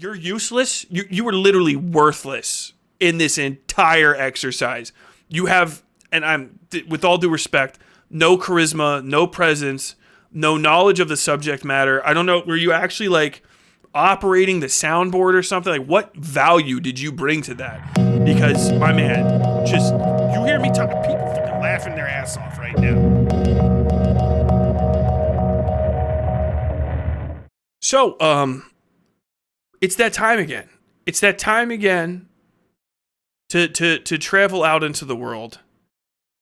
you're useless. You were literally worthless in this entire exercise. You have, and I'm, with all due respect, no charisma, no presence, no knowledge of the subject matter. I don't know, were you actually like operating the soundboard or something? Like, what value did you bring to that? Because, my man, just, you hear me talk, people fucking laughing their ass off right now. So, it's that time again. It's that time again to travel out into the world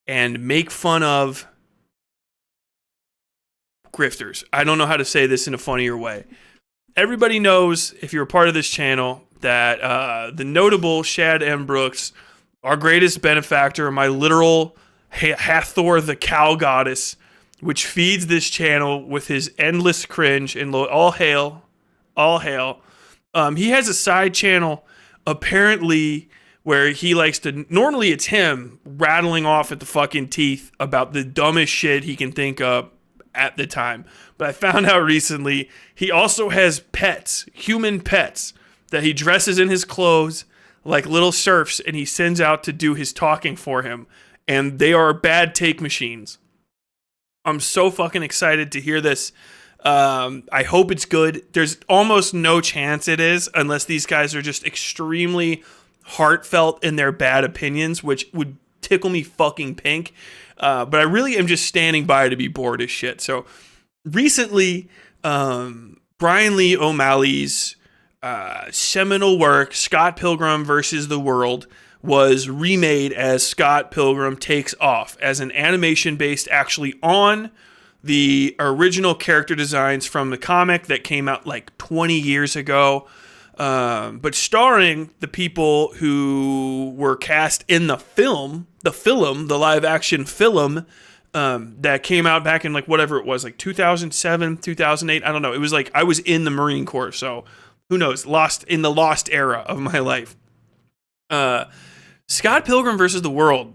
and make fun of grifters. I don't know how to say this in a funnier way. Everybody knows, if you're a part of this channel, that the notable Shad M. Brooks, our greatest benefactor, my literal Hathor the cow goddess, which feeds this channel with his endless cringe and all hail. He has a side channel, apparently, where he likes to, normally it's him rattling off at the fucking teeth about the dumbest shit he can think of at the time. But I found out recently he also has pets, human pets, that he dresses in his clothes like little serfs, and he sends out to do his talking for him. And they are bad take machines. I'm so fucking excited to hear this. I hope it's good. There's almost no chance it is, unless these guys are just extremely heartfelt in their bad opinions, which would tickle me fucking pink. But I really am just standing by to be bored as shit. So recently, Brian Lee O'Malley's seminal work, Scott Pilgrim versus the World, was remade as Scott Pilgrim Takes Off, as an animation based actually on the original character designs from the comic that came out like 20 years ago, but starring the people who were cast in the live action film that came out back in like whatever it was, like 2007, 2008. I don't know. It was like I was in the Marine Corps, so who knows? Lost in the lost era of my life. Scott Pilgrim versus the World.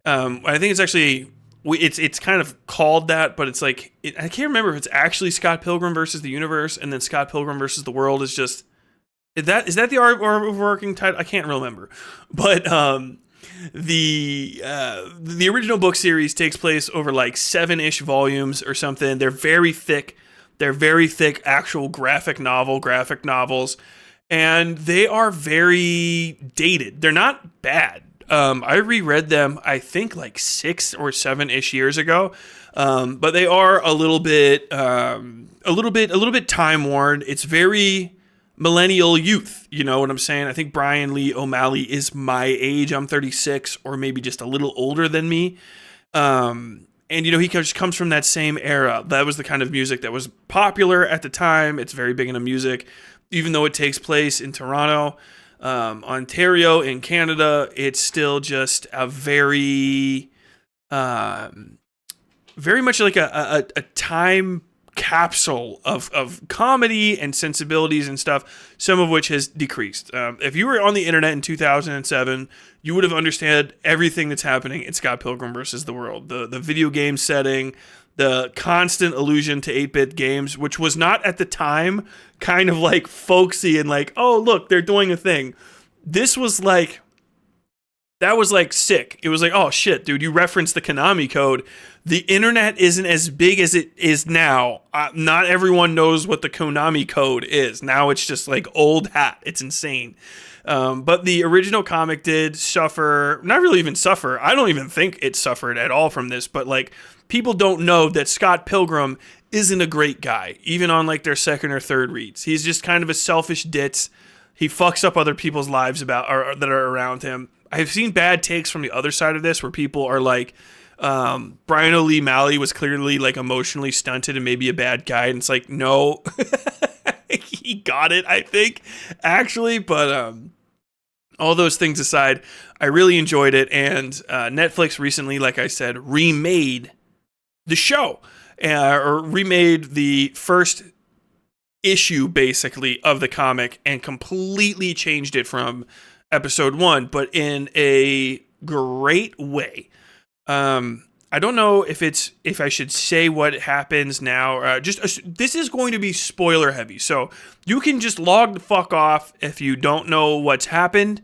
I think it's actually, it's kind of called that, but it's like, I can't remember if it's actually Scott Pilgrim versus the Universe, and then Scott Pilgrim versus the World is just, is that the overworking title? I can't remember. But the original book series takes place over like 7-ish volumes or something. They're very thick. They're very thick actual graphic novels. And they are very dated. They're not bad. I reread them, I think, like 6 or 7-ish years ago. But they are a little bit time worn. It's very millennial youth. You know what I'm saying? I think Brian Lee O'Malley is my age. I'm 36, or maybe just a little older than me. And you know, he just comes from that same era. That was the kind of music that was popular at the time. It's very big into music. Even though it takes place in Toronto, Ontario, in Canada, it's still just a very much like a time capsule of comedy and sensibilities and stuff, some of which has decreased. If you were on the internet in 2007, you would have understood everything that's happening in Scott Pilgrim versus the World. The video game setting, the constant allusion to 8-bit games, which was not at the time kind of like folksy and like, oh, look, they're doing a thing. This was like, that was like sick. It was like, oh shit, dude, you referenced the Konami code. The internet isn't as big as it is now. Not everyone knows what the Konami code is. Now it's just like old hat. It's insane. But the original comic did suffer, not really even suffer. I don't even think it suffered at all from this, but like, people don't know that Scott Pilgrim isn't a great guy, even on like their second or third reads. He's just kind of a selfish ditz. He fucks up other people's lives that are around him. I've seen bad takes from the other side of this where people are like, Brian O'Lee Malley was clearly like emotionally stunted and maybe a bad guy. And it's like, no, he got it, I think, actually. But all those things aside, I really enjoyed it. And Netflix recently, like I said, remade the show, or remade the first issue basically of the comic and completely changed it from episode 1, but in a great way. I don't know if I should say what happens now. This is going to be spoiler heavy, so you can just log the fuck off if you don't know what's happened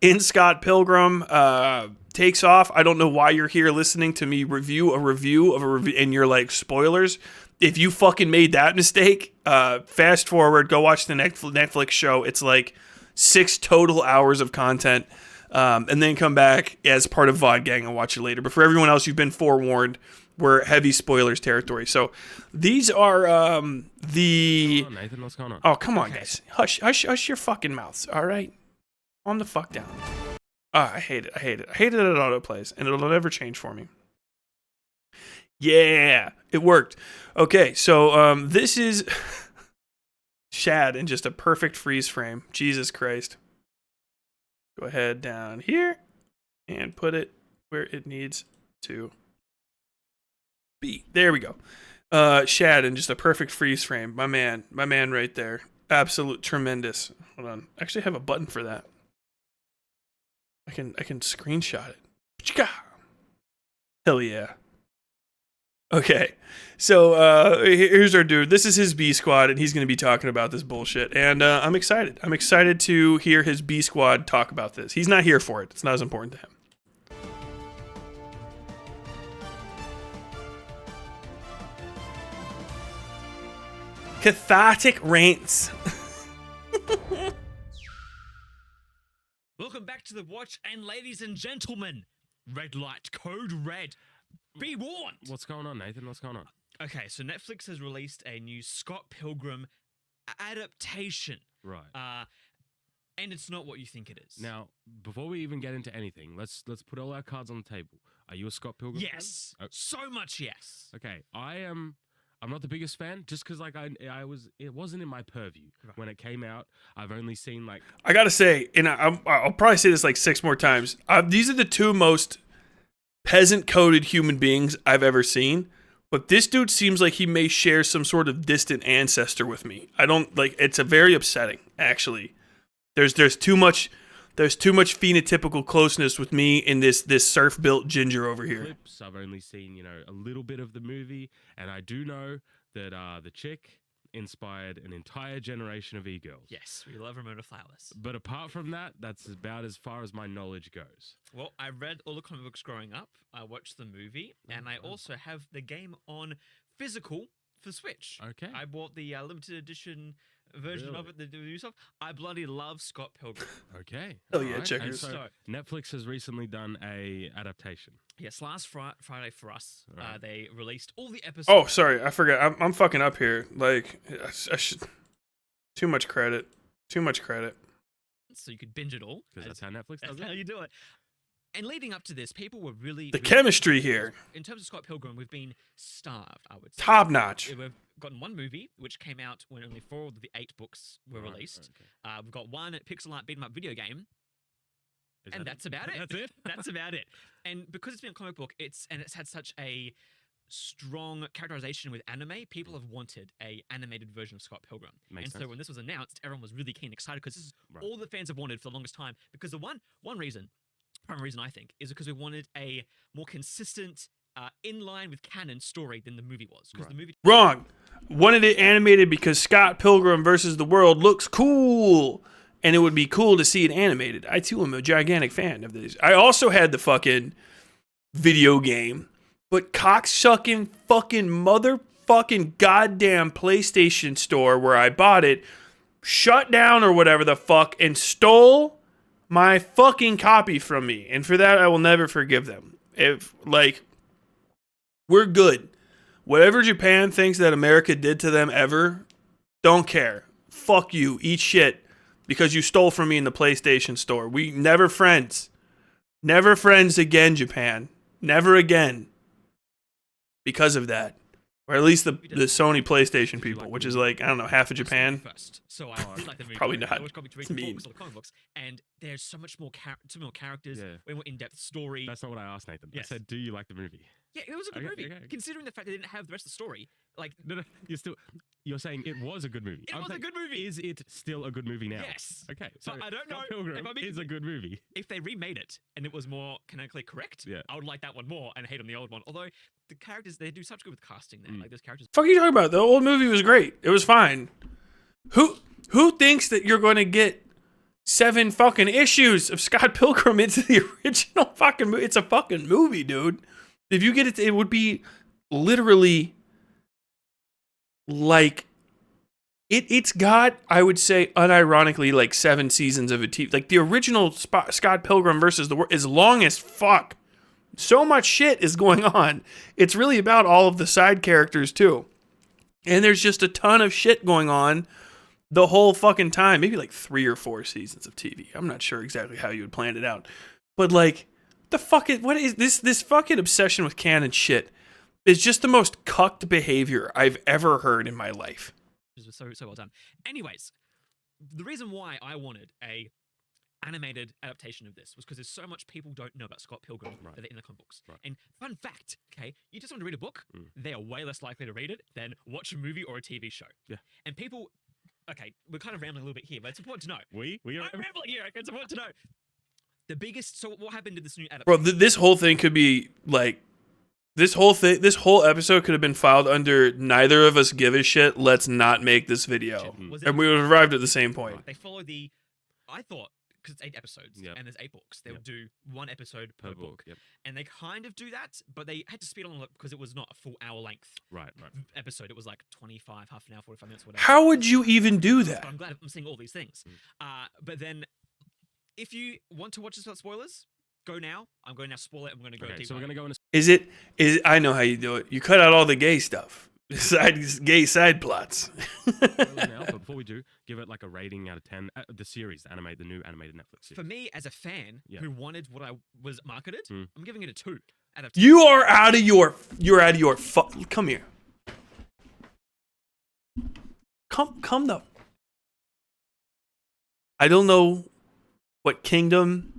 in Scott Pilgrim Takes Off. I don't know why you're here listening to me review of a review, and you're like, spoilers. If you fucking made that mistake, fast forward, go watch the Netflix show. It's like 6 total hours of content. And then come back as part of VOD Gang and watch it later. But for everyone else, you've been forewarned. We're heavy spoilers territory. So these are the... What's going on, Nathan? What's going on? Oh, come on, guys. Hush your fucking mouths, all right? Calm the fuck down. I hate it. I hate it that it autoplays, and it'll never change for me. Yeah, it worked. Okay, so this is Shad in just a perfect freeze frame. Jesus Christ. Go ahead down here and put it where it needs to be. There we go. Shad in just a perfect freeze frame. My man right there. Absolute tremendous. Hold on. I actually have a button for that. I can screenshot it. Hell yeah. Okay, so here's our dude. This is his B Squad, and he's going to be talking about this bullshit. And I'm excited. I'm excited to hear his B Squad talk about this. He's not here for it. It's not as important to him. Cathartic rants. Welcome back to the watch, and ladies and gentlemen, red light, code red. Be warned. What's going on, Nathan? What's going on? Okay, so Netflix has released a new Scott Pilgrim adaptation. Right. And it's not what you think it is. Now, before we even get into anything, let's put all our cards on the table. Are you a Scott Pilgrim Yes. fan? So much yes. Okay, I'm not the biggest fan, just because like it wasn't in my purview when it came out. I've only seen like... I gotta say, and I'll probably say this like 6 more times. These are the 2 most peasant-coded human beings I've ever seen, but this dude seems like he may share some sort of distant ancestor with me. I don't like. It's a very upsetting, actually. There's too much phenotypical closeness with me in this surf-built ginger over here. Clips. I've only seen a little bit of the movie, and I do know that the chick inspired an entire generation of e-girls. Yes, we love Ramona Flowers. But apart from that, that's about as far as my knowledge goes. Well, I read all the comic books growing up. I watched the movie, and I also have the game on physical for Switch. Okay. I bought the limited edition version of it, the new stuff. I bloody love Scott Pilgrim. Okay. Oh yeah, Alright. checkers. And so Netflix has recently done a adaptation. Yes, last Friday for us, Right. they released all the episodes. Oh, sorry, I forgot. I'm fucking up here. Like, I should. Too much credit. Too much credit. So you could binge it all. Because that's how Netflix does That's it. how you do it. And leading up to this, people were really... The chemistry here, In terms of Scott Pilgrim, we've been starved, I would say. top notch. We've gotten 1 movie, which came out when only 4 of the 8 books were released. Okay. We've got 1 pixel art beat 'em up video game, and that's about it. That's it? That's about it. And because it's been a comic book, it's had such a strong characterization with anime, people have wanted a animated version of Scott Pilgrim. Makes and sense. so when this was announced, everyone was really keen, excited, because this is Right. all the fans have wanted for the longest time. Because the one reason, primary reason I think, is because we wanted a more consistent, in line with canon story than the movie was. Because the movie Wrong. Wanted it animated because Scott Pilgrim versus the World looks cool. And it would be cool to see it animated. I, too, am a gigantic fan of this. I also had the fucking video game. But cocksucking fucking motherfucking goddamn PlayStation store where I bought it shut down or whatever the fuck and stole my fucking copy from me. And for that, I will never forgive them. If, like, we're good. Whatever Japan thinks that America did to them ever, don't care. Fuck you. Eat shit. Because you stole from me in the PlayStation store. We never friends. Never friends again, Japan. Never again. Because of that. Or at least the Sony PlayStation people, which is like, I don't know, half of Japan. First, so I did like the movie. Probably not. I watched comic to read It's mean. the comic books, and there's so much more, so many more characters, Yeah. way more in-depth story. That's not what I asked, Nathan. Yes. I said, do you like the movie? Yeah, it was a good Okay, movie. okay. Considering the fact they didn't have the rest of the story. Like, No, you're saying it was a good movie. it I'm was a saying, good movie. Is it still a good movie now? Yes. Okay, so But I don't know Scott if Pilgrim I'm being is a good movie. If they remade it and it was more canonically correct, Yeah. I would like that one more and hate on the old one. Although the characters, they do such good with casting there. Like, those characters. Fuck are you talking about? The old movie was great. It was fine. Who thinks that you're going to get 7 fucking issues of Scott Pilgrim into the original fucking movie? It's a fucking movie, dude. If you get it, it would be literally like it's got, I would say, unironically, like 7 seasons of a TV. Like the original Scott Pilgrim versus the World is long as fuck. So much shit is going on. It's really about all of the side characters too. And there's just a ton of shit going on the whole fucking time. Maybe like 3 or 4 seasons of TV. I'm not sure exactly how you would plan it out. But like, what is this fucking obsession with canon shit is just the most cucked behavior I've ever heard in my life. Which was so well done. Anyways, the reason why I wanted a animated adaptation of this was because there's so much people don't know about Scott Pilgrim that are in the comic books. Right. And fun fact, okay, you just want to read a book, they are way less likely to read it than watch a movie or a TV show. Yeah. And people, okay, we're kind of rambling a little bit here, but it's important to know. We are I'm rambling here. Okay, it's important to know. The biggest. So what happened to this new Bro, adaptation? this whole thing could be like, this whole episode could have been filed under neither of us give a shit. Let's not make this video, and we would have arrived at the same point. Right, they follow the. I thought because it's 8 episodes and there's 8 books, they would do 1 episode per book, and they kind of do that, but they had to speed on it because it was not a full hour length episode. It was like 25, half an hour, 45 minutes, whatever. How would you even do that? So I'm glad I'm seeing all these things. But then, if you want to watch this without spoilers, go now. I'm going to now spoil it. I'm going to go deep. So we're going to go into Is it? I know how you do it. You cut out all the gay stuff, gay side plots. spoilers now, but before we do, give it like a rating out of 10. The series, the new animated Netflix series. For me, as a fan who wanted what I was marketed, I'm giving it a 2 out of 10. You are out of your. Come here. Come though. I don't know what kingdom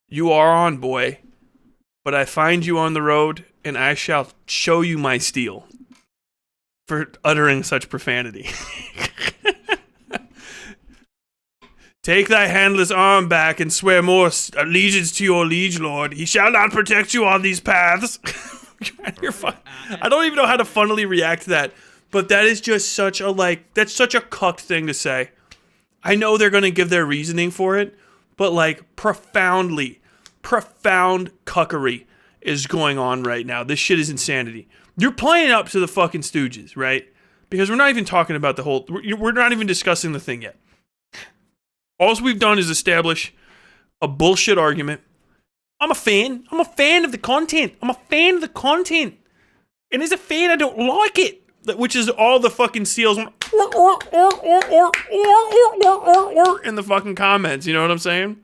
you are on, boy, but I find you on the road, and I shall show you my steel for uttering such profanity. Take thy handless arm back and swear more allegiance to your liege lord. He shall not protect you on these paths. You're fine. I don't even know how to funnily react to that, but that is just such a that's such a cucked thing to say. I know they're going to give their reasoning for it, but like profound cuckery is going on right now. This shit is insanity. You're playing up to the fucking Stooges, right? Because we're not even talking about the whole. We're not even discussing the thing yet. All we've done is establish a bullshit argument. I'm a fan. I'm a fan of the content. And as a fan, I don't like it. Which is all the fucking seals in the fucking comments. You know what I'm saying?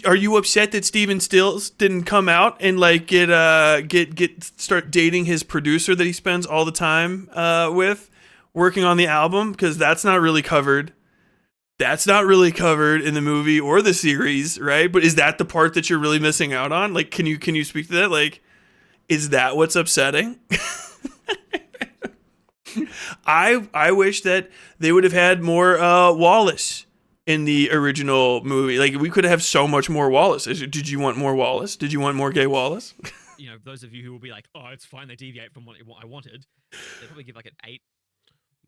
Are you upset that Steven Stills didn't come out and like start dating his producer that he spends all the time with working on the album? Because that's not really covered. That's not really covered in the movie or the series, right? But is that the part that you're really missing out on? Like, can you speak to that? Like, is that what's upsetting? I wish that they would have had more Wallace in the original movie. Like, we could have so much more Wallace. Did you want more Wallace? Did you want more gay Wallace? You know, those of you who will be like, oh, it's fine, they deviate from what I wanted, they probably give like an 8.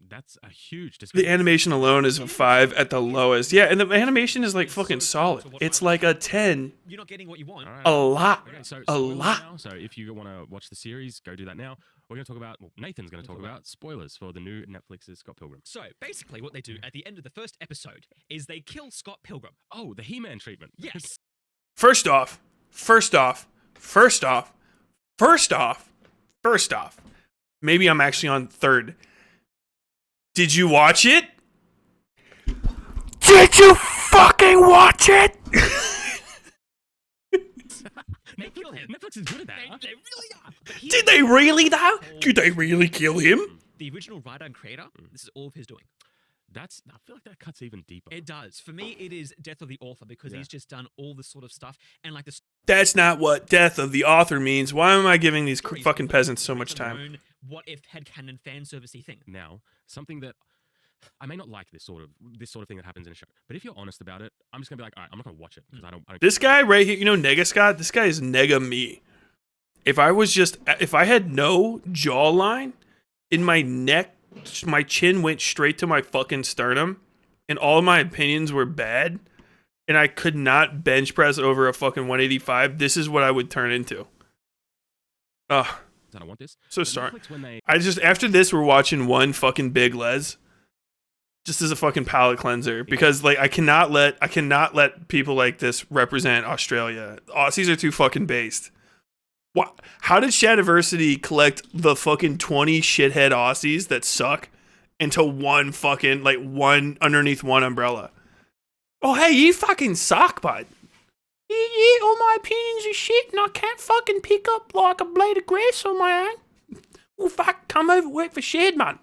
That's a huge discussion. The animation alone is a 5 at the lowest. Yeah, and the animation is like fucking solid. It's like a 10. You're not getting what you want. A lot. Okay, so a lot. Now. So if you want to watch the series, go do that now. We're going to talk about, Nathan's going to talk about spoilers for the new Netflix's Scott Pilgrim. So basically what they do at the end of the first episode is they kill Scott Pilgrim. Oh, the He-Man treatment. Yes. First off, maybe I'm actually on 3rd. Did you watch it? Did you fucking watch it? They kill him. Netflix is good at that. They really are. Did they really though? Did they really kill him? The original writer and creator, this is all of his doing. I feel like that cuts even deeper. It does. For me, it is death of the author because he's just done all this sort of stuff. And like this. That's not what death of the author means. Why am I giving these fucking peasants so much time? What if headcanon fan servicey thing? Now, something that I may not like this sort of thing that happens in a show, but if you're honest about it, I'm just gonna be like, all right, I'm not gonna watch it because I don't. This guy right here, you know, Nega Scott. This guy is Nega me. If I had no jawline in my neck, my chin went straight to my fucking sternum, and all of my opinions were bad, and I could not bench press over a fucking 185, this is what I would turn into. Ugh. I don't want this. So sorry. After this, we're watching one fucking Big Les. Just as a fucking palate cleanser. Because like I cannot let people like this represent Australia. Aussies are too fucking based. What? How did Shadiversity collect the fucking 20 shithead Aussies that suck into one fucking, like, one underneath one umbrella? Oh, hey, you fucking suck, bud. Yeah, all my opinions are shit and I can't fucking pick up like a blade of grass on my own. Well, fuck, come over work for Shad, man.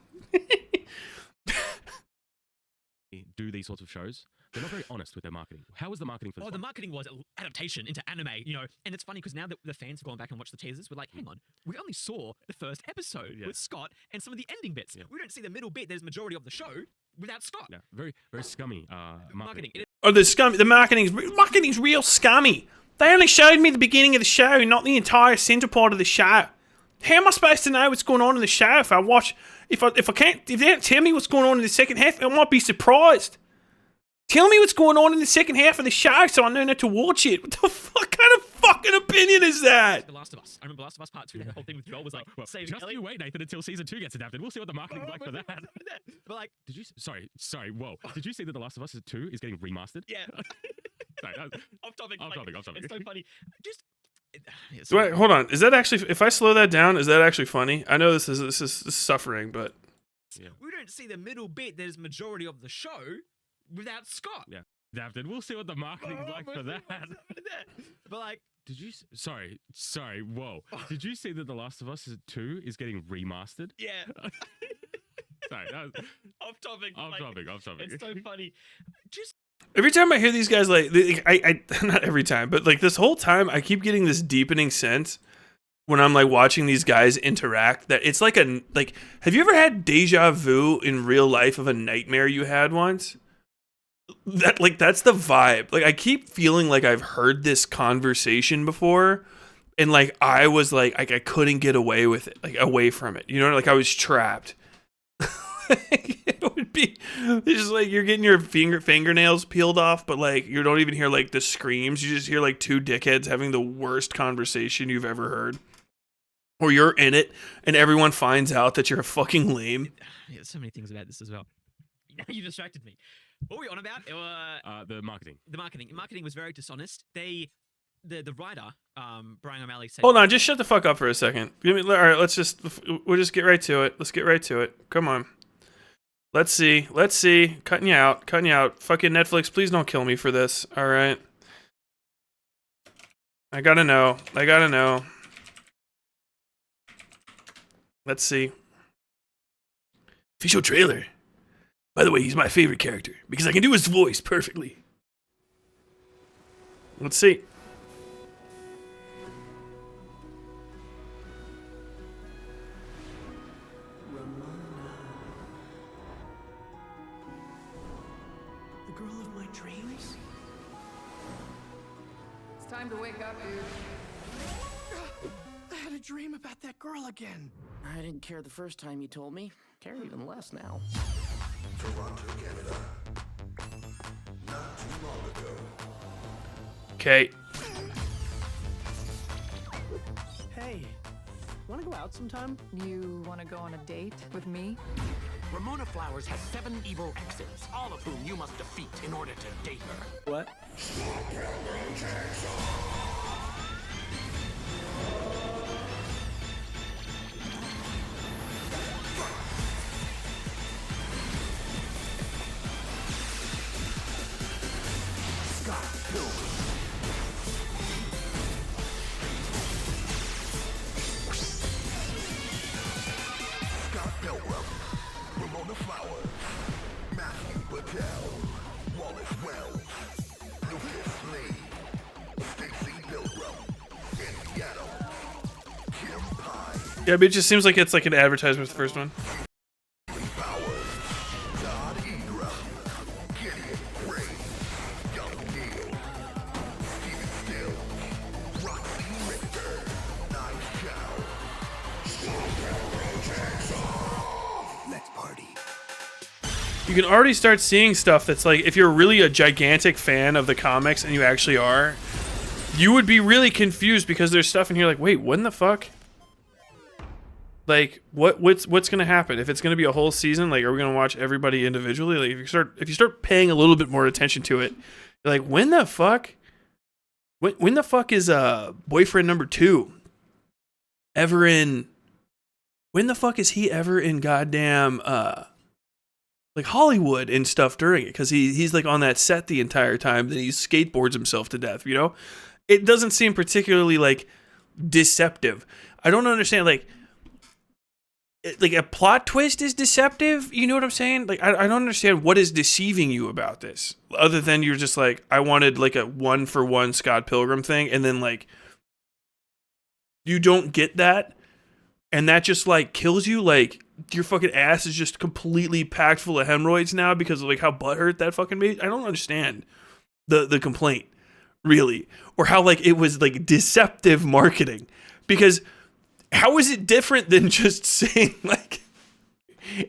Do these sorts of shows, they're not very honest with their marketing. How was the marketing for this? The marketing was adaptation into anime, you know, and it's funny because now that the fans have gone back and watched the teasers, we're like, hang on, we only saw the first episode with Scott and some of the ending bits. Yeah. We don't see the middle bit. There's majority of the show without Scott. Yeah, very, very scummy marketing. The marketing's real scummy. They only showed me the beginning of the show, not the entire center part of the show. How am I supposed to know what's going on in the show if I watch? If they don't tell me what's going on in the second half, I might be surprised. Tell me what's going on in the second half of the show so I know not to watch it. What the fuck kind of fucking opinion is that? The Last of Us. I remember Last of Us Part 2, the whole thing with Joel was like, saving just Ellie. You wait, Nathan, until season 2 gets adapted. We'll see what the marketing's like for that. But like, did you? Sorry, whoa. Did you see that The Last of Us 2 is getting remastered? Yeah. Sorry, off topic. It's so funny. Wait, hold on. Is that actually? If I slow that down, is that actually funny? I know this is suffering, but we don't see the middle bit. There's majority of the show without Scott. Yeah, adapted. We'll see what the marketing's like for that. But like, did you? Sorry. Whoa. Did you see that The Last of Us 2 is getting remastered? Yeah. Sorry. Off topic. It's so funny. Just. Every time I hear these guys, like, I not every time, but like this whole time, I keep getting this deepening sense when I'm like watching these guys interact that it's like have you ever had deja vu in real life of a nightmare you had once? That's the vibe. Like I keep feeling like I've heard this conversation before, and like I was like I couldn't get away with it, like away from it. You know, like I was trapped. It would be just like you're getting your fingernails peeled off, but like you don't even hear like the screams. You just hear like two dickheads having the worst conversation you've ever heard. Or you're in it and everyone finds out that you're a fucking lame. Yeah, so many things about this as well. Now you distracted me. What were we on about? The marketing. The marketing was very dishonest. The writer, Brian O'Malley said. Hold on, just shut the fuck up for a second. All right, we'll just get right to it. Let's get right to it. Come on. Let's see. Cutting you out. Fucking Netflix, please don't kill me for this. All right. I gotta know. Let's see. Official trailer. By the way, he's my favorite character because I can do his voice perfectly. Let's see. The girl of my dreams? It's time to wake up, dude. I had a dream about that girl again. I didn't care the first time you told me. Care even less now. Toronto, Canada. Not too long ago. Okay. Hey, wanna go out sometime? You want to go on a date with me? Ramona Flowers has 7 evil exes, all of whom you must defeat in order to date her. What? Ramona Flowers, Matthew Patel, Wallace Wells, Lucas Lee, Stacy Pilgrim, Yeah, but it just seems like it's like an advertisement for the first one. You can already start seeing stuff that's like, if you're really a gigantic fan of the comics, and you actually are, you would be really confused because there's stuff in here like, wait, what in the fuck? Like, what's gonna happen? If it's gonna be a whole season, like, are we gonna watch everybody individually? Like, if you start paying a little bit more attention to it, you're like, when the fuck? When the fuck is boyfriend number 2 ever in? When the fuck is he ever in goddamn like Hollywood and stuff during it? Because he's like on that set the entire time. Then he skateboards himself to death. You know, it doesn't seem particularly like deceptive. I don't understand like a plot twist is deceptive. You know what I'm saying? Like I don't understand what is deceiving you about this, other than you're just like, I wanted like a 1-for-1 Scott Pilgrim thing, and then like you don't get that, and that just like kills you. Like your fucking ass is just completely packed full of hemorrhoids now because of like how butthurt that fucking made. I don't understand the complaint really, or how like it was like deceptive marketing, because how is it different than just saying like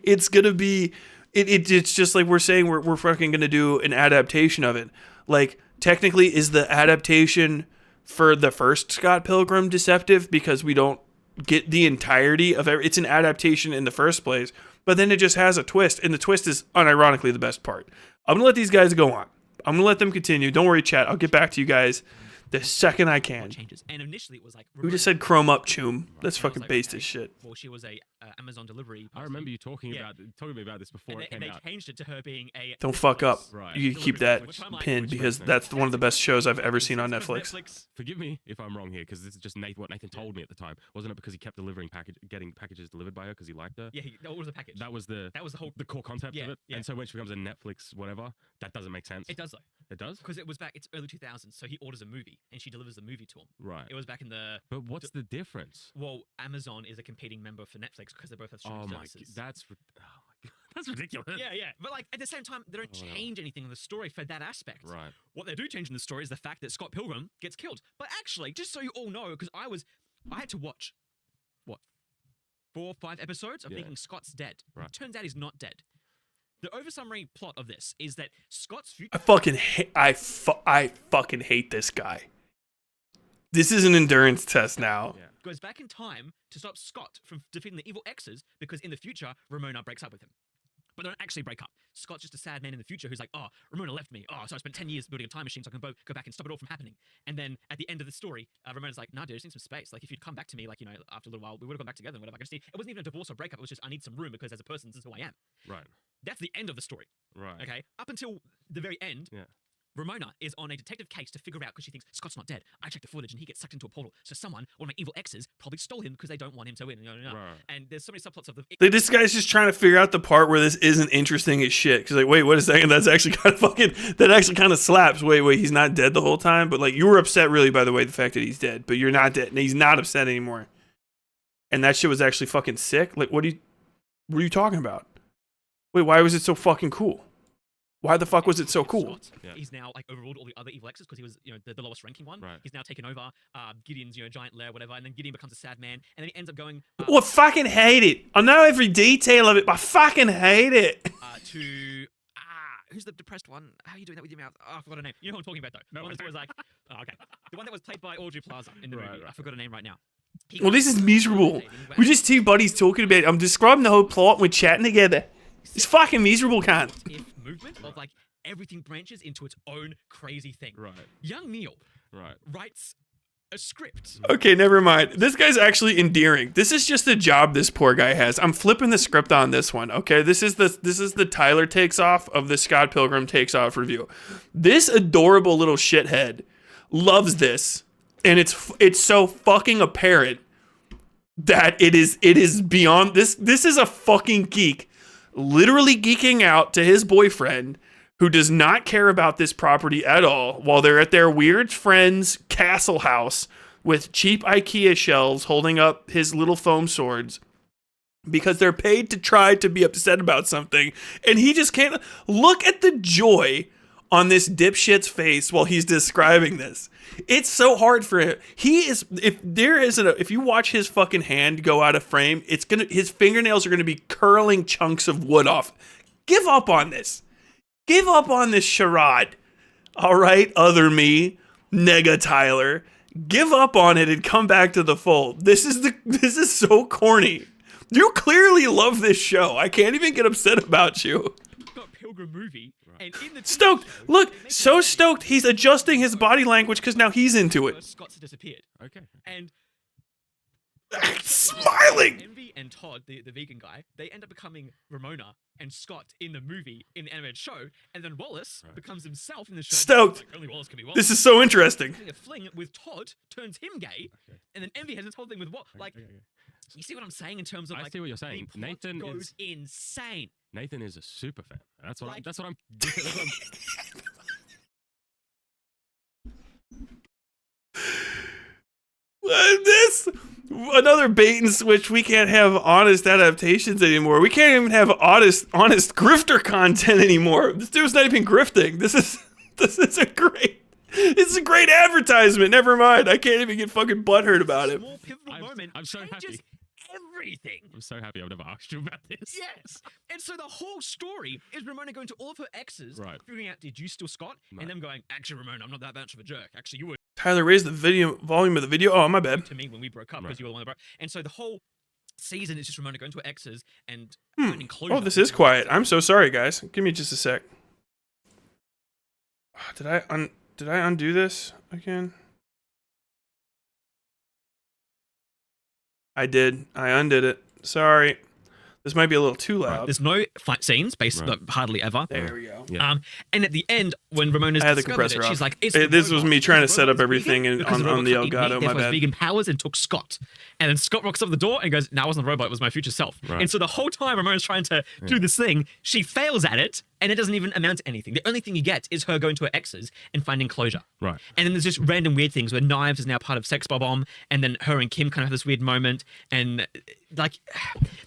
it's gonna be it's just like we're saying we're fucking gonna do an adaptation of it. Like technically, is the adaptation for the first Scott Pilgrim deceptive because we don't get the entirety of it's an adaptation in the first place, but then it just has a twist, and the twist is unironically the best part. I'm gonna let these guys go on. I'm gonna let them continue. Don't worry, chat. I'll get back to you guys the second I can. Changes. And initially it was like, who just said chrome up choom? That's fucking like, based as shit. Well, she was a Amazon delivery person. I remember you talking about me about this before it came out. And they changed it to her being a... Don't fuck up. Right. You can keep that pinned because that's one of the best shows I've ever seen on Netflix. Forgive me if I'm wrong here, because this is just what Nathan told me at the time. Wasn't it because he kept getting packages delivered by her because he liked her? Yeah, that was a package. That was the core concept of it. Yeah. And so when she becomes a Netflix whatever, that doesn't make sense. It does though. It does? Because it was back, it's early 2000s, so he orders a movie and she delivers the movie to him. Right. It was back in the... But what's the difference? Well, Amazon is a competing member for Netflix because they both have streaming services. That's ridiculous. Yeah. But like at the same time, they don't change anything in the story for that aspect. Right. What they do change in the story is the fact that Scott Pilgrim gets killed. But actually, just so you all know, because I had to watch, 4 or 5 episodes of thinking Scott's dead. Right. It turns out he's not dead. The oversummary plot of this is that Scott's future... I fucking hate this guy. This is an endurance test now. Yeah. Goes back in time to stop Scott from defeating the evil exes because in the future, Ramona breaks up with him. But they don't actually break up. Scott's just a sad man in the future who's like, oh, Ramona left me. Oh, so I spent 10 years building a time machine so I can go back and stop it all from happening. And then at the end of the story, Ramona's like, nah, dude, I just need some space. Like, if you'd come back to me, like, you know, after a little while, we would have gone back together and whatever. It wasn't even a divorce or breakup. It was just, I need some room because as a person, this is who I am. Right. That's the end of the story. Right. Okay? Up until the very end, Ramona is on a detective case to figure out, because she thinks Scott's not dead. I checked the footage and he gets sucked into a portal. So one of my evil exes, probably stole him because they don't want him to win. Right. And there's so many subplots of the... Like, this guy's just trying to figure out the part where this isn't interesting as shit. Because like, wait, what a second, that's actually kind of that actually kind of slaps. Wait, he's not dead the whole time? But like, you were upset really, by the way, the fact that he's dead. But you're not dead. And he's not upset anymore. And that shit was actually fucking sick. Like, what are you talking about? Wait, why was it so fucking cool? Why the fuck was it so cool? He's now like overruled all the other evil exes because he was, you know, the lowest ranking one. Right. He's now taken over Gideon's, you know, giant lair, whatever, and then Gideon becomes a sad man, and then he ends up going. I fucking hate it. I know every detail of it, but I fucking hate it. Who's the depressed one? How are you doing that with your mouth? Oh, I forgot her name. You know who I'm talking about though. The one that's always like, okay, the one that was played by Audrey Plaza in the movie. I forgot her name right now. Well, this is miserable. We're just two buddies talking about it. I'm describing the whole plot and we're chatting together. It's fucking miserable, cunt. If movement of like everything branches into its own crazy thing. Right. Young Neil writes a script. Okay, never mind. This guy's actually endearing. This is just the job this poor guy has. I'm flipping the script on this one. Okay, this is the Tyler Takes Off of the Scott Pilgrim Takes Off review. This adorable little shithead loves this, and it's so fucking apparent that it is beyond this. This is a fucking geek, literally geeking out to his boyfriend, who does not care about this property at all, while they're at their weird friend's castle house with cheap IKEA shelves holding up his little foam swords because they're paid to try to be upset about something, and he just can't. Look at the joy on this dipshit's face while he's describing this. It's so hard for him. He is, if you watch his fucking hand go out of frame, his fingernails are gonna be curling chunks of wood off. Give up on this. Give up on this charade. All right, other me, Nega Tyler. Give up on it and come back to the fold. This is so corny. You clearly love this show. I can't even get upset about you. Got Pilgrim movie. And in the Stoked. show, Look, they make so it- stoked. He's adjusting his body language because now he's into it. Scott's disappeared. Okay. And Smiling. Envy and Todd, the vegan guy, they end up becoming Ramona and Scott in the movie, in the animated show, and then Wallace becomes himself in the show. Stoked. Like, only Wallace can be Wallace. This is so interesting. A fling with Todd turns him gay, and then Envy has this whole thing with what? Like, you see what I'm saying in terms of I like, see what you're saying. the plot Nathan goes insane. Nathan is a super fan. That's what Like- that's what I'm. This another bait and switch. We can't have honest adaptations anymore. We can't even have honest grifter content anymore. This dude's not even grifting. This is a great advertisement. Never mind. I can't even get fucking butthurt about it. Small pivotal moment I'm so changes happy. everything. I'm so happy I've never asked you about this. Yes. And so the whole story is Ramona going to all of her exes, Right. figuring out, did you steal Scott? No. And them going, actually, Ramona, I'm not that much of a jerk. Actually, you were Tyler, raise the volume of the video. Oh, my bad. to me when we broke up because Right. you were the one that broke. And so the whole season is just Ramona going to her exes and Hmm. finding closure. Oh, this is quiet. I'm so sorry, guys. Give me just a sec. Did I undo this again? I did. I undid it. Sorry. This might be a little too loud. There's no fight scenes, basically, Right. hardly ever. There we go. Yeah. And at the end, when Ramona's I had the discovered compressor it, off. she's like, it's This was me trying to set up Robo's everything vegan in- because on robot the can't eat Elgato, meat, my therefore has bad. vegan powers and took Scott. And then Scott rocks up the door and goes, no, I wasn't a robot, it was my future self. Right. And so the whole time Ramona's trying to do this thing, she fails at it, and it doesn't even amount to anything. The only thing you get is her going to her exes and finding closure. Right. And then there's just random weird things where Knives is now part of Sex Bob-Omb, and then her and Kim kind of have this weird moment. And like,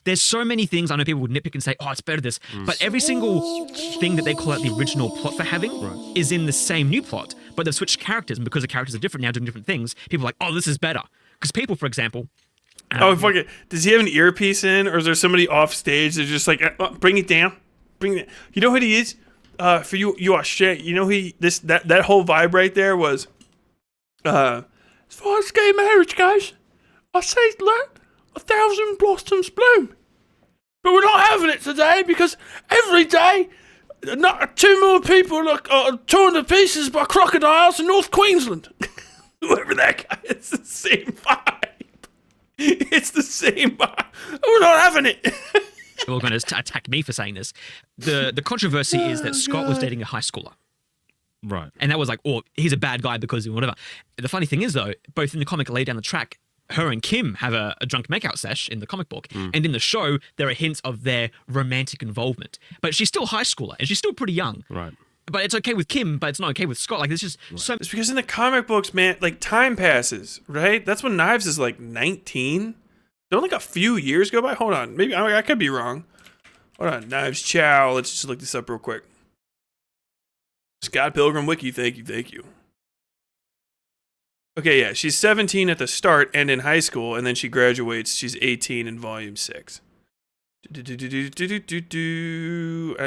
there's so many things. I know people would nitpick and say, oh, it's better this. But every single thing that they call out the original plot for having is in the same new plot. But they've switched characters, and because the characters are different now, doing different things, people are like, oh, this is better. Because people, for example, Oh, fuck it. Does he have an earpiece in, or is there somebody off stage that's just like, bring it down? Bring it. You know what he is? For you Australian, you know that whole vibe right there was, as far as gay marriage goes, I say let 1,000 blossoms bloom, but we're not having it today because every day, not 2 more people are torn to pieces by crocodiles in North Queensland. Whoever that guy is, the same vibe. It's the same vibe. We're not having it. they're all going to attack me for saying this. The controversy is that Scott was dating a high schooler. Right. And that was like, oh, he's a bad guy because of whatever. The funny thing is, though, both in the comic lay down the track, her and Kim have a drunk makeout sesh in the comic book. And in the show, there are hints of their romantic involvement. But she's still a high schooler, and she's still pretty young. Right. But it's okay with Kim, but it's not okay with Scott. Like, there's just so... It's because in the comic books, man, like time passes, right? That's when Knives is like 19. Don't like a few years go by. Hold on, maybe I could be wrong. Hold on, Knives Chow. Let's just look this up real quick. Scott Pilgrim Wiki, thank you. Okay, yeah, she's 17 at the start and in high school, and then she graduates. She's 18 in Volume 6. I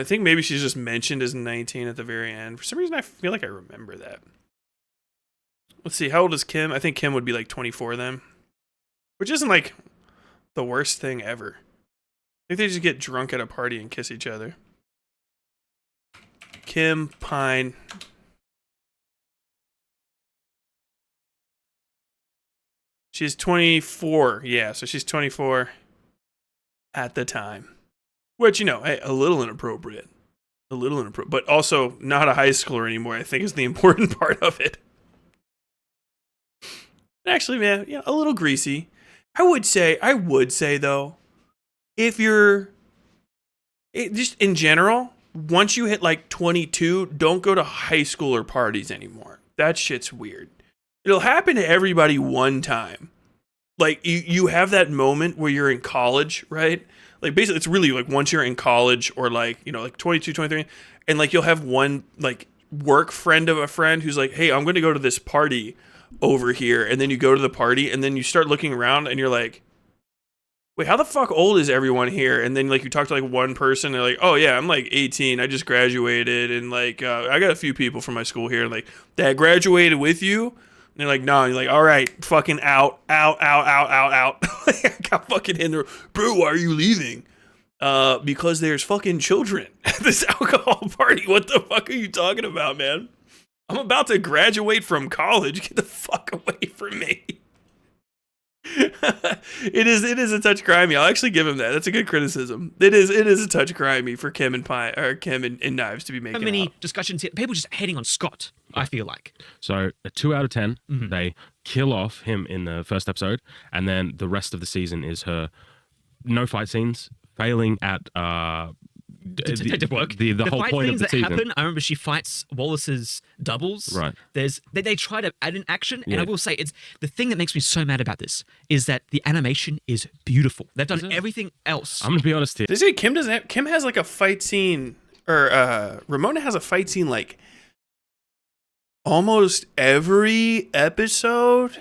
think maybe she's just mentioned as 19 at the very end. For some reason, I feel like I remember that. Let's see, how old is Kim? I think Kim would be like 24 then. Which isn't like the worst thing ever. I think they just get drunk at a party and kiss each other. Kim Pine. She's 24. Yeah, so she's 24 at the time. Which, you know, hey, a little inappropriate. But also not a high schooler anymore, I think is the important part of it. Actually, man, yeah, a little greasy. I would say though, if you're just in general, once you hit like 22, don't go to high schooler parties anymore. That shit's weird. It'll happen to everybody one time. Like you have that moment where you're in college, right? Like basically it's really like once you're in college or like, like 22, 23, and like you'll have one like work friend of a friend who's like, hey, I'm going to go to this party over here. And then you go to the party and then you start looking around and you're like, wait, how the fuck old is everyone here? And then like you talk to like one person, they're like, oh yeah, I'm like 18. I just graduated. And like, I got a few people from my school here. Like that graduated with you. And they're like, no. And you're like, all right, fucking out. Like, I got fucking in there. Bro, why are you leaving? Because there's fucking children at this alcohol party. What the fuck are you talking about, man? I'm about to graduate from college. Get the fuck away from me. It is a touch crimey. I'll actually give him that. That's a good criticism. It is a touch crimey for Kim and Knives to be making. How many discussions here? People just hating on Scott, I feel like. So a 2 out of 10. Mm-hmm. They kill off him in the first episode, and then the rest of the season is her no fight scenes, failing at detective work. The whole fight point of scenes the that season. happen, I remember she fights Wallace's doubles. Right. They try to add an action, and Yeah. I will say it's the thing that makes me so mad about this is that the animation is beautiful. They've done everything else. I'm gonna be honest here. They say Kim has like a fight scene, or Ramona has a fight scene like almost every episode.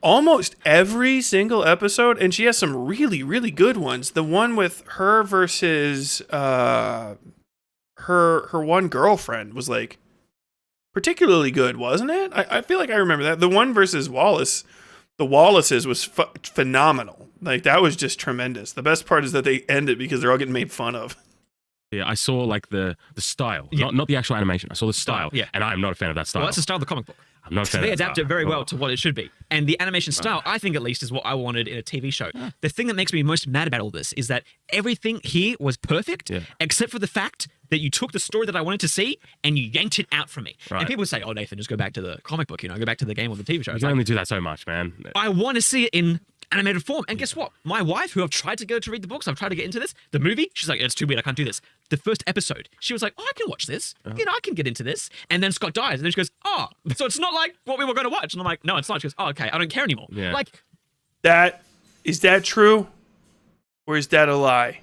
Almost every single episode, and she has some really, really good ones. The one with her versus her one girlfriend was like particularly good, wasn't it? I feel like I remember that. The one versus Wallace, the Wallaces was phenomenal. Like that was just tremendous. The best part is that they end it because they're all getting made fun of. Yeah, I saw like the style, not the actual animation. I saw the style, yeah. And I'm not a fan of that style. Well, that's the style of the comic book. I'm not a fan They of that adapt style. it very well to what it should be. And the animation style, I think at least, is what I wanted in a TV show. Yeah. The thing that makes me most mad about all this is that everything here was perfect, except for the fact that you took the story that I wanted to see and you yanked it out from me. Right. And people say, oh, Nathan, just go back to the comic book, go back to the game or the TV show. You It's can like, only do that so much, man. I want to see it in animated form. And guess what? My wife, who I've tried to go to read the books, I've tried to get into this, the movie, she's like, it's too weird, I can't do this. The first episode, she was like, oh, I can watch this. I can get into this. And then Scott dies. And then she goes, oh, so it's not like what we were going to watch. And I'm like, no, it's not. She goes, oh, okay, I don't care anymore. Yeah. Like, Is that true? Or is that a lie?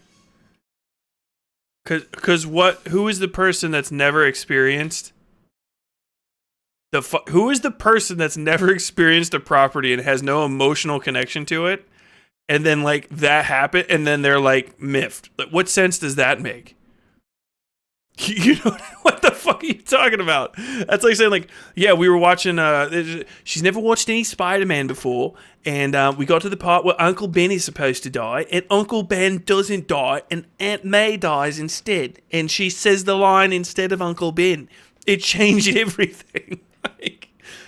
Cause who is the person that's never experienced who is the person that's never experienced a property and has no emotional connection to it, and then like that happened, and then they're like miffed? Like, what sense does that make? You know what the fuck are you talking about? That's like saying like, yeah, we were watching. She's never watched any Spider-Man before, and we got to the part where Uncle Ben is supposed to die, and Uncle Ben doesn't die, and Aunt May dies instead, and she says the line instead of Uncle Ben. It changed everything.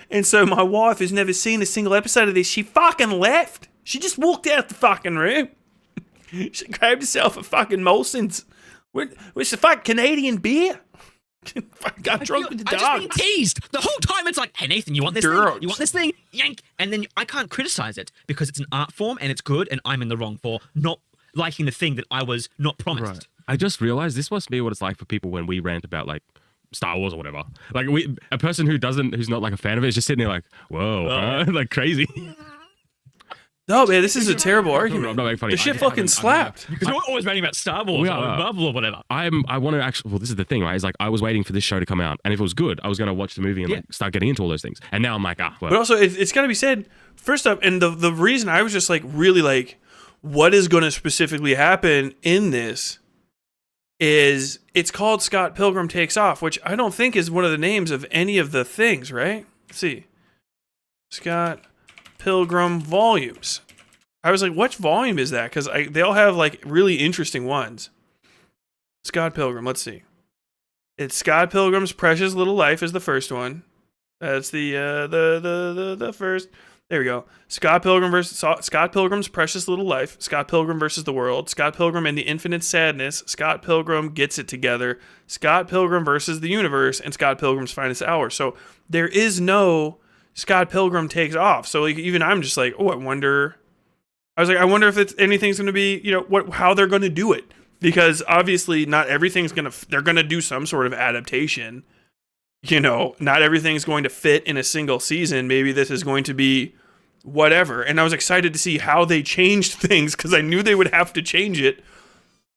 And so my wife has never seen a single episode of this. She fucking left. She just walked out the fucking room. She grabbed herself a fucking Molson's. Where's the fucking Canadian beer? Got drunk with the dogs. I just been teased the whole time. It's like, hey Nathan, you want this thing? You want this thing? Yank! And then I can't criticize it because it's an art form and it's good, and I'm in the wrong for not liking the thing that I was not promised. Right. I just realized this must be what it's like for people when we rant about like Star Wars or whatever. Like a person who's not like a fan of it is just sitting there like, whoa, like crazy. No, man, this is a terrible argument. I'm not making fun of The shit fucking slapped. Because you're always ranting about Star Wars or Marvel or whatever. I want to actually. Well, this is the thing, right? Is like I was waiting for this show to come out, and if it was good, I was going to watch the movie and like start getting into all those things. And now I'm like, well. But also, it's got to be said. First up, and the reason I was just like really like, what is going to specifically happen in this is it's called Scott Pilgrim Takes Off, which I don't think is one of the names of any of the things, right? Let's see, Scott Pilgrim volumes. I was like, which volume is that? Because they all have like really interesting ones. Scott Pilgrim, let's see. It's Scott Pilgrim's Precious Little Life is the first one. That's the first. There we go. Scott Pilgrim's Precious Little Life. Scott Pilgrim versus the World. Scott Pilgrim and the Infinite Sadness. Scott Pilgrim Gets It Together. Scott Pilgrim versus the Universe, and Scott Pilgrim's Finest Hour. So there is no Scott Pilgrim Takes Off. So like even I'm just like, oh, I wonder if anything's going to be, how they're going to do it. Because obviously not everything's they're going to do some sort of adaptation. You know, not everything's going to fit in a single season. Maybe this is going to be whatever. And I was excited to see how they changed things because I knew they would have to change it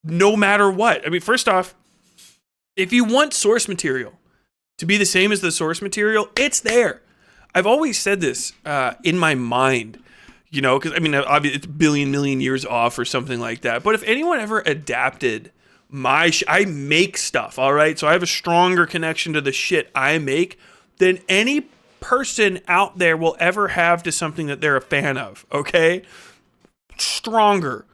no matter what. I mean, first off, if you want source material to be the same as the source material, it's there. I've always said this in my mind, you know, because I mean, obviously it's million years off or something like that. But if anyone ever adapted I make stuff, all right? So I have a stronger connection to the shit I make than any person out there will ever have to something that they're a fan of, okay? Stronger.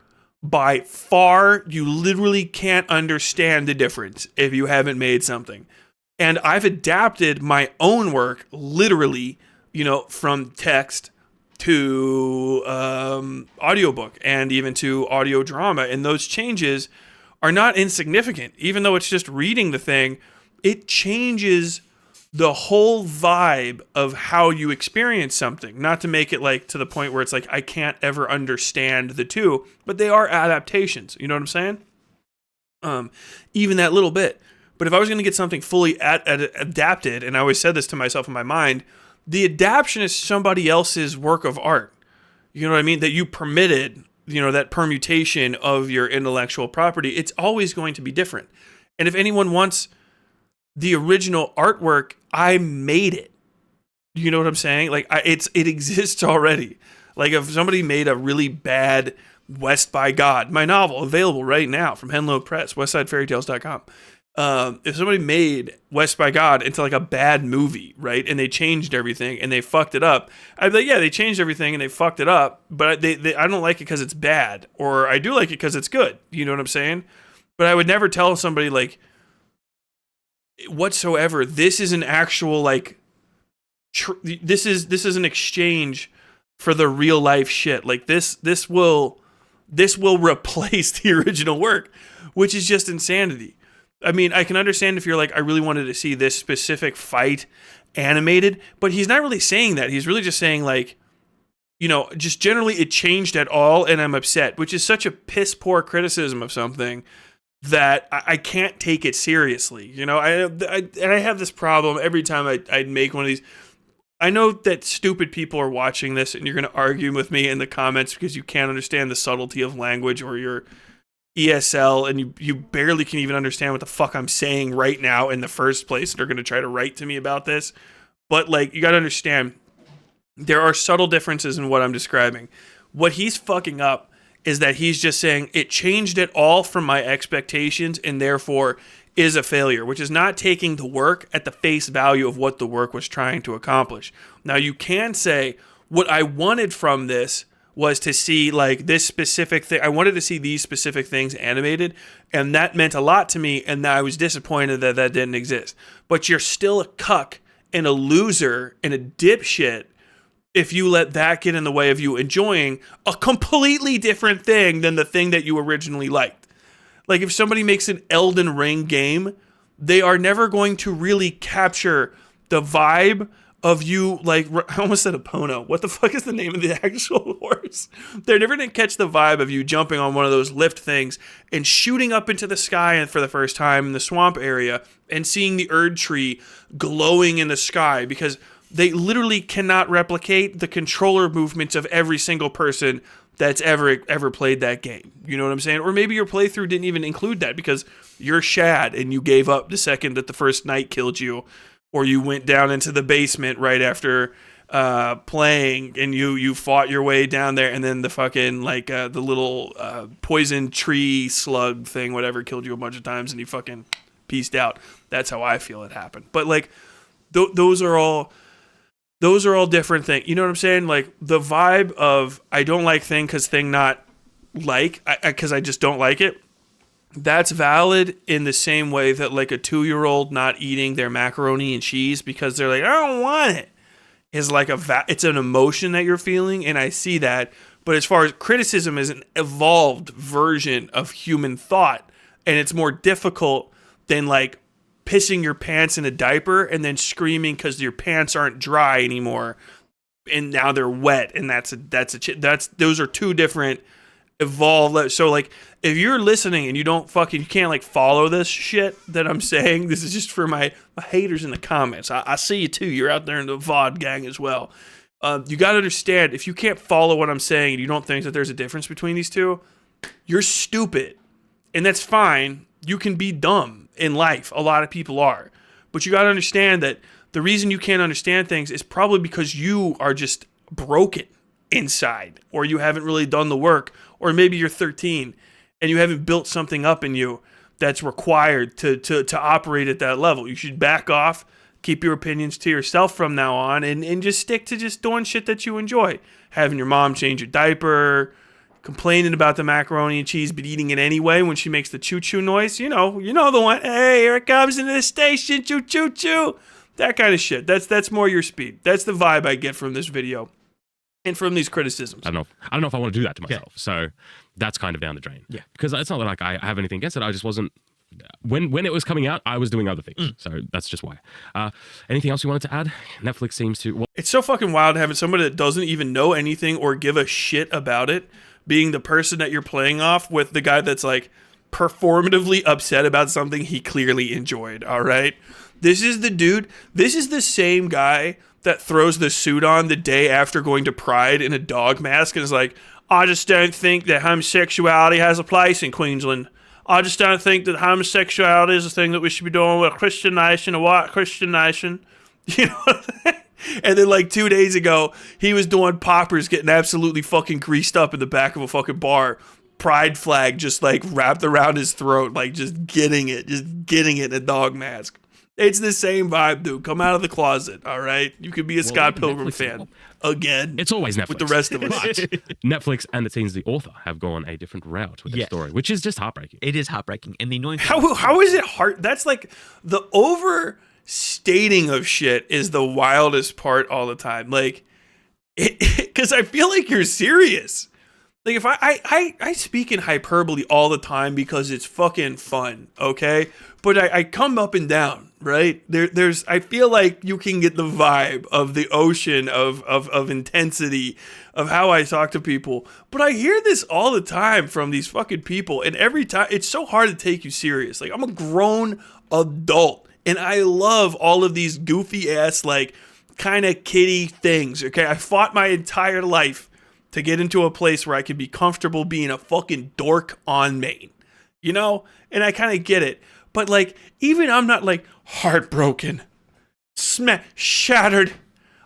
By far, you literally can't understand the difference if you haven't made something. And I've adapted my own work, literally, you know, from text to audiobook and even to audio drama. And those changes are not insignificant. Even though it's just reading the thing, it changes the whole vibe of how you experience something. Not to make it like to the point where it's like I can't ever understand the two, but they are adaptations. You know what I'm saying? Even that little bit. But if I was going to get something fully adapted, and I always said this to myself in my mind, the adaptation is somebody else's work of art. You know what I mean? That you permitted, you know, that permutation of your intellectual property. It's always going to be different. And if anyone wants the original artwork, I made it. You know what I'm saying? Like it exists already. Like if somebody made a really bad West by God, my novel available right now from Henlow Press, westsidefairytales.com. If somebody made West by God into like a bad movie, right, and they changed everything and they fucked it up, I'd be like, yeah, they changed everything and they fucked it up, but I don't like it because it's bad, or I do like it because it's good. You know what I'm saying? But I would never tell somebody like whatsoever. This is an actual like, this is an exchange for the real life shit. Like this will replace the original work, which is just insanity. I mean, I can understand if you're like, I really wanted to see this specific fight animated, but he's not really saying that. He's really just saying like, you know, just generally it changed at all and I'm upset, which is such a piss poor criticism of something that I can't take it seriously. You know, I have this problem every time I make one of these. I know that stupid people are watching this and you're going to argue with me in the comments because you can't understand the subtlety of language or your ESL, and you barely can even understand what the fuck I'm saying right now in the first place. They're going to try to write to me about this. But like, you got to understand, there are subtle differences in what I'm describing. What he's fucking up is that he's just saying it changed it all from my expectations and therefore is a failure, which is not taking the work at the face value of what the work was trying to accomplish. Now you can say what I wanted from this was to see like this specific thing. I wanted to see these specific things animated, and that meant a lot to me, and I was disappointed that that didn't exist. But you're still a cuck and a loser and a dipshit if you let that get in the way of you enjoying a completely different thing than the thing that you originally liked. Like if somebody makes an Elden Ring game, they are never going to really capture the vibe of you, like, I almost said Epona. What the fuck is the name of the actual horse? They're never going to catch the vibe of you jumping on one of those lift things and shooting up into the sky for the first time in the swamp area and seeing the Erd tree glowing in the sky, because they literally cannot replicate the controller movements of every single person that's ever played that game. You know what I'm saying? Or maybe your playthrough didn't even include that because you're Shad and you gave up the second that the first knight killed you. Or you went down into the basement right after playing, and you fought your way down there, and then the fucking like the little poison tree slug thing, whatever, killed you a bunch of times, and you fucking pieced out. That's how I feel it happened. But like, those are all different things. You know what I'm saying? Like the vibe of I don't like thing because thing not like because I just don't like it. That's valid in the same way that like a 2-year-old not eating their macaroni and cheese because they're like, I don't want it, is like it's an emotion that you're feeling, and I see that. But as far as criticism is an evolved version of human thought, and it's more difficult than like pissing your pants in a diaper and then screaming because your pants aren't dry anymore and now they're wet, and those are two different evolve. So like, if you're listening and you can't like follow this shit that I'm saying, this is just for my haters in the comments. I see you too. You're out there in the VOD gang as well. You got to understand, if you can't follow what I'm saying and you don't think that there's a difference between these two, you're stupid. And that's fine. You can be dumb in life. A lot of people are. But you got to understand that the reason you can't understand things is probably because you are just broken inside, or you haven't really done the work, or maybe you're 13 and you haven't built something up in you that's required to operate at that level. You should back off, keep your opinions to yourself from now on, and just stick to just doing shit that you enjoy. Having your mom change your diaper, complaining about the macaroni and cheese, but eating it anyway when she makes the choo-choo noise. You know the one. Hey, here it comes into the station, choo-choo-choo. That kind of shit. That's more your speed. That's the vibe I get from this video and from these criticisms. I don't know if I want to do that to myself. Yeah. So that's kind of down the drain. Yeah. Because it's not like I have anything against it. I just wasn't. When it was coming out, I was doing other things. So that's just why. Anything else you wanted to add? Netflix seems to. Well, it's so fucking wild having somebody that doesn't even know anything or give a shit about it being the person that you're playing off with the guy that's like performatively upset about something he clearly enjoyed. All right. This is the dude. This is the same guy that throws the suit on the day after going to Pride in a dog mask and is like, I just don't think that homosexuality has a place in Queensland. I just don't think that homosexuality is a thing that we should be doing with a Christian nation, a white Christian nation. You know what I'm saying? And then like 2 days ago, he was doing poppers, getting absolutely fucking greased up in the back of a fucking bar. Pride flag just like wrapped around his throat, like just getting it in a dog mask. It's the same vibe, dude. Come out of the closet, all right? You could be a Scott Pilgrim fan again. It's always Netflix. With the rest of us. Netflix and it seems the author have gone a different route with the story, which is just heartbreaking. It is heartbreaking. And the annoying thing how is it hard? That's like the overstating of shit is the wildest part all the time. Like, because I feel like you're serious. Like, if I speak in hyperbole all the time because it's fucking fun, okay? But I come up and down, right? I feel like you can get the vibe of the ocean of intensity of how I talk to people. But I hear this all the time from these fucking people, and every time it's so hard to take you serious. Like, I'm a grown adult, and I love all of these goofy ass, like, kind of kiddie things, okay? I fought my entire life to get into a place where I could be comfortable being a fucking dork on Maine, you know? And I kind of get it. But, like, even I'm not, like, heartbroken, shattered.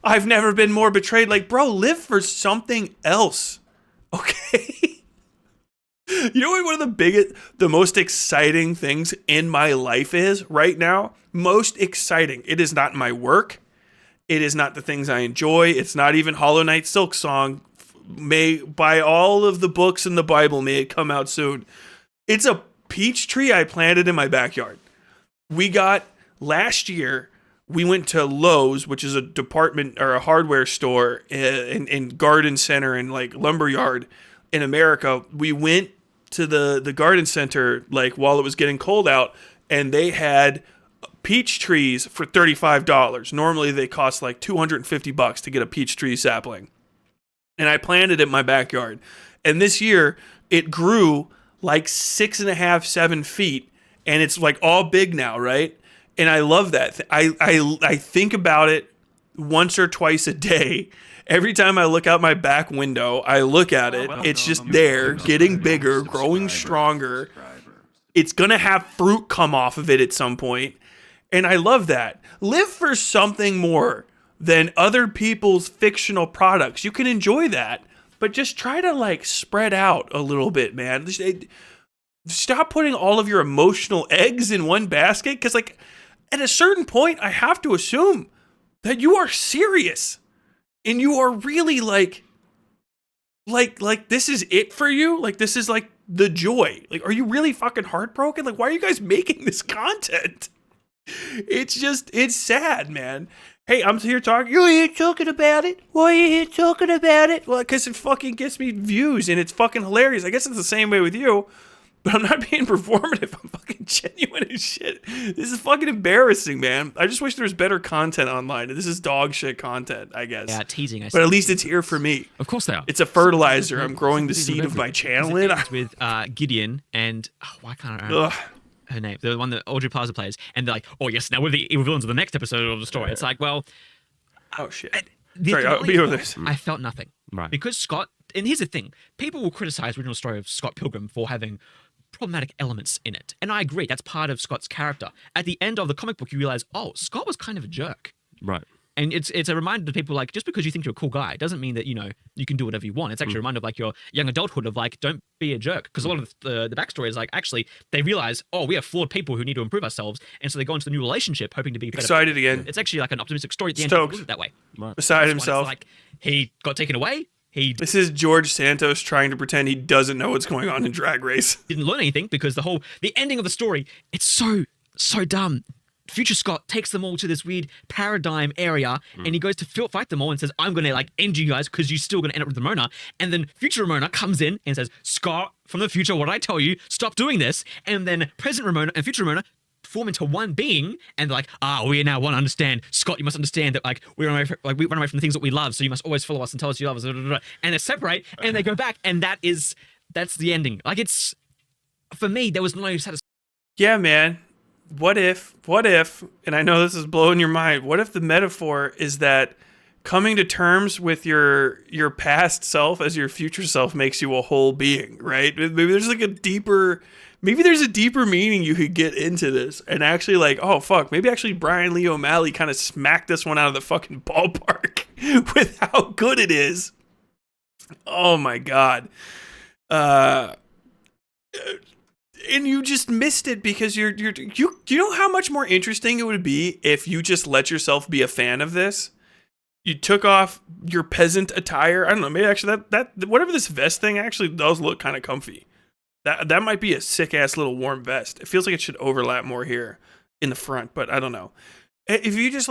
I've never been more betrayed. Like, bro, live for something else, okay? You know what one of the most exciting things in my life is right now? Most exciting. It is not my work. It is not the things I enjoy. It's not even Hollow Knight Silk Song. May, by all of the books in the Bible, may it come out soon. It's a peach tree I planted in my backyard. Last year, we went to Lowe's, which is a department or a hardware store in garden center and like lumberyard in America. We went to the garden center like while it was getting cold out, and they had peach trees for $35. Normally they cost like $250 to get a peach tree sapling. And I planted it in my backyard. And this year, it grew like 6.5, 7 feet. And it's like all big now, right? And I love that. I think about it once or twice a day. Every time I look out my back window, I look at it. It's just there, getting bigger, growing stronger. It's going to have fruit come off of it at some point. And I love that. Live for something more than other people's fictional products. You can enjoy that, but just try to like spread out a little bit, man. Stop putting all of your emotional eggs in one basket, because like at a certain point, I have to assume that you are serious and you are really like this is it for you. Like this is like the joy. Like, are you really fucking heartbroken? Like, why are you guys making this content? It's sad, man. Hey, I'm here talking. You're here talking about it. Why are you here talking about it? Well, because it fucking gets me views and it's fucking hilarious. I guess it's the same way with you. but I'm not being performative. I'm fucking genuine as shit. This is fucking embarrassing, man. I just wish there was better content online. This is dog shit content, I guess. Yeah, teasing. But at least it's here for me. Of course they are. It's a fertilizer. I'm growing the seed of my channel in. With Gideon and why can't I remember her name? The one that Audrey Plaza plays, and they're like, "Oh yes, now we're the evil villains of the next episode of the story." It's like, well, oh shit. Sorry, I'll be over this. I felt nothing. Right. Because Scott, and here's the thing, people will criticize the original story of Scott Pilgrim for having problematic elements in it. And I agree, that's part of Scott's character. At the end of the comic book, you realize, oh, Scott was kind of a jerk. Right. And it's a reminder to people, like, just because you think you're a cool guy doesn't mean that, you can do whatever you want. It's actually a reminder of, like, your young adulthood of, like, don't be a jerk. Because a lot of the backstory is, like, actually, they realize, oh, we are flawed people who need to improve ourselves. And so they go into the new relationship hoping to be better. Excited again. It's actually, like, an optimistic story at the Stoked. end. It that way. Right. Beside That's why himself. it's like, he got taken away. This is George Santos trying to pretend he doesn't know what's going on in Drag Race. Didn't learn anything because the ending of the story, it's so dumb. Future Scott takes them all to this weird paradigm area and he goes to fight them all and says, I'm going to like end you guys because you're still going to end up with Ramona. And then future Ramona comes in and says, Scott, from the future, what did I tell you? Stop doing this. And then present Ramona and future Ramona form into one being and they're like, we now want to understand. Scott, you must understand that like we run away from the things that we love, so you must always follow us and tell us you love us. And they separate and they go back and that's the ending. Like it's, for me, there was no satisfaction. Yeah, man. What if, and I know this is blowing your mind, what if the metaphor is that coming to terms with your past self as your future self makes you a whole being, right? Maybe there's a deeper meaning you could get into this and actually like, oh fuck, maybe actually Brian Lee O'Malley kind of smacked this one out of the fucking ballpark with how good it is. Oh my God. And you just missed it because you know how much more interesting it would be if you just let yourself be a fan of this? You took off your peasant attire. I don't know, maybe actually that whatever this vest thing actually does look kind of comfy. That might be a sick ass little warm vest. It feels like it should overlap more here in the front, but I don't know. If you just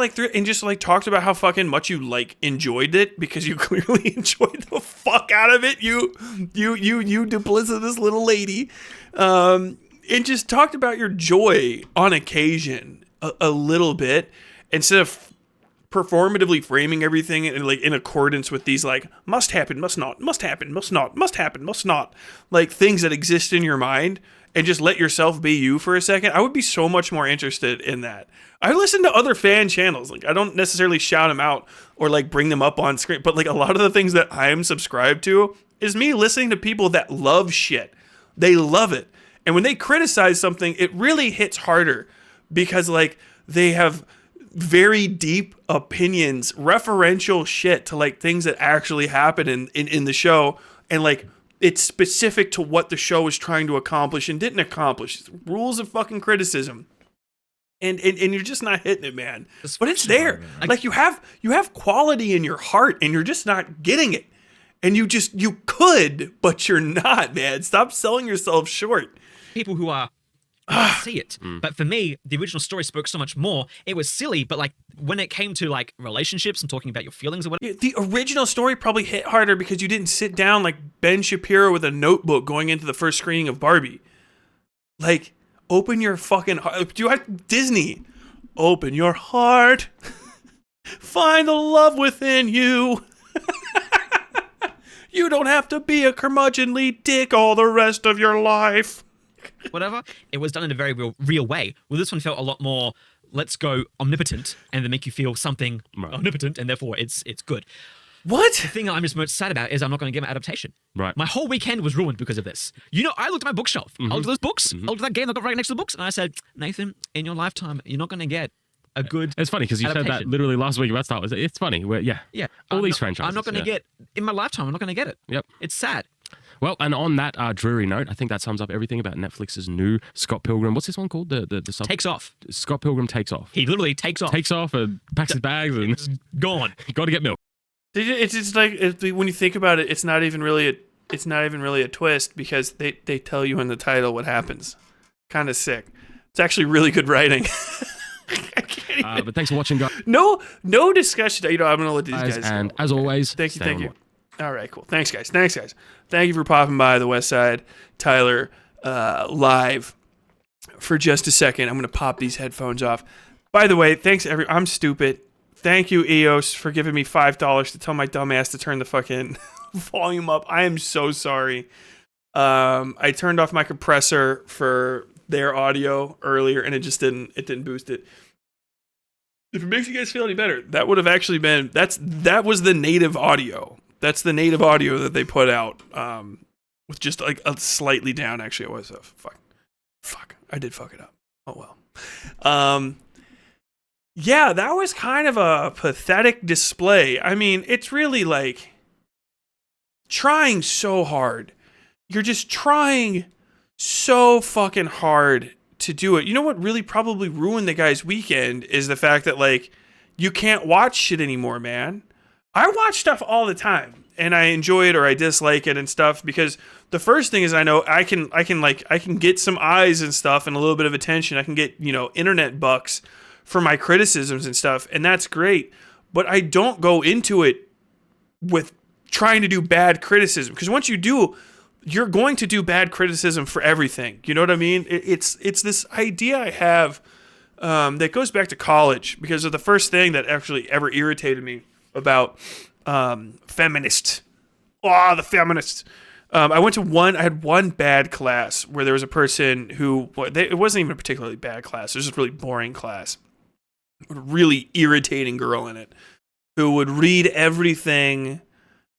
talked about how fucking much you like enjoyed it because you clearly enjoyed the fuck out of it, you duplicitous little lady, and just talked about your joy on occasion a little bit instead of performatively framing everything in accordance with these like must happen, must not, must happen, must not, must happen, must not, like things that exist in your mind, and just let yourself be you for a second. I would be so much more interested in that. I listen to other fan channels. Like I don't necessarily shout them out or like bring them up on screen, but like a lot of the things that I am subscribed to is me listening to people that love shit. They love it. And when they criticize something, it really hits harder because like they have very deep opinions, referential shit to like things that actually happen in the show. And like, it's specific to what the show was trying to accomplish and didn't accomplish. Rules of fucking criticism. And you're just not hitting it, man. But it's there. Like you have quality in your heart and you're just not getting it. And you could, but you're not, man. Stop selling yourself short. People who are see it. But for me, the original story spoke so much more. It was silly, but like when it came to like relationships and talking about your feelings or whatever. The original story probably hit harder because you didn't sit down like Ben Shapiro with a notebook going into the first screening of Barbie. Like, open your fucking heart. Do you have Disney? Open your heart. Find the love within you. You don't have to be a curmudgeonly dick all the rest of your life. Whatever. It was done in a very real way. Well, this one felt a lot more, let's go omnipotent and then make you feel something omnipotent, and therefore it's good. What? The thing I'm just most sad about is I'm not going to get my adaptation. Right. My whole weekend was ruined because of this. You know, I looked at my bookshelf. I looked at those books. I looked at that game that got right next to the books, and I said, Nathan, in your lifetime, you're not going to get a good It's funny because you said that literally last week about Star Wars. It's funny. Yeah. All these franchises. I'm not going to get, in my lifetime, I'm not going to get it. Yep. It's sad. Well, and on that dreary note, I think that sums up everything about Netflix's new Scott Pilgrim. What's this one called? The Takes off. Scott Pilgrim Takes Off. He literally takes off. Takes off and packs his bags and It's gone. got to get milk. It's just like when you think about it, it's not even really a twist because they tell you in the title what happens. Kind of sick. It's actually really good writing. I can't even. But thanks for watching, guys. No discussion. I'm gonna let these guys. And go. as always, thank stay you. on. All right, cool. Thanks, guys. Thank you for popping by the West Side, Tyler. live for just a second. I'm going to pop these headphones off. By the way, thanks I'm stupid. Thank you, EOS, for giving me $5 to tell my dumb ass to turn the fucking volume up. I am so sorry. I turned off my compressor for their audio earlier, and it didn't boost it. If it makes you guys feel any better, that would have actually been that was the native audio. That's the native audio that they put out, with just like a slightly down. Actually, it was fuck. I did fuck it up. Oh well. Yeah, that was kind of a pathetic display. I mean, it's really like trying so hard. You're just trying so fucking hard to do it. You know what really probably ruined the guy's weekend is the fact that, like, you can't watch shit anymore, man. I watch stuff all the time, and I enjoy it or I dislike it and stuff, because the first thing is I know I can get some eyes and stuff and a little bit of attention. I can get, internet bucks for my criticisms and stuff, and that's great. But I don't go into it with trying to do bad criticism, because once you do, you're going to do bad criticism for everything. You know what I mean? It's this idea I have that goes back to college, because of the first thing that actually ever irritated me about feminists. Oh, the feminists. I had one bad class where there was a person who, it wasn't even a particularly bad class. It was just a really boring class. A really irritating girl in it who would read everything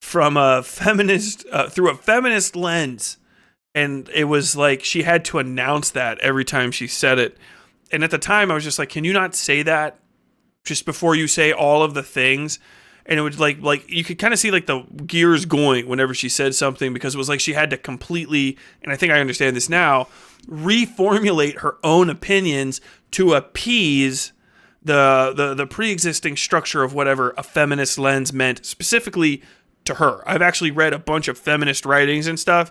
from a feminist, through a feminist lens. And it was like she had to announce that every time she said it. And at the time I was just like, can you not say that just before you say all of the things? And it would like you could kind of see like the gears going whenever she said something, because it was like she had to completely, and I think I understand this now, reformulate her own opinions to appease the pre-existing structure of whatever a feminist lens meant specifically to her. I've actually read a bunch of feminist writings and stuff,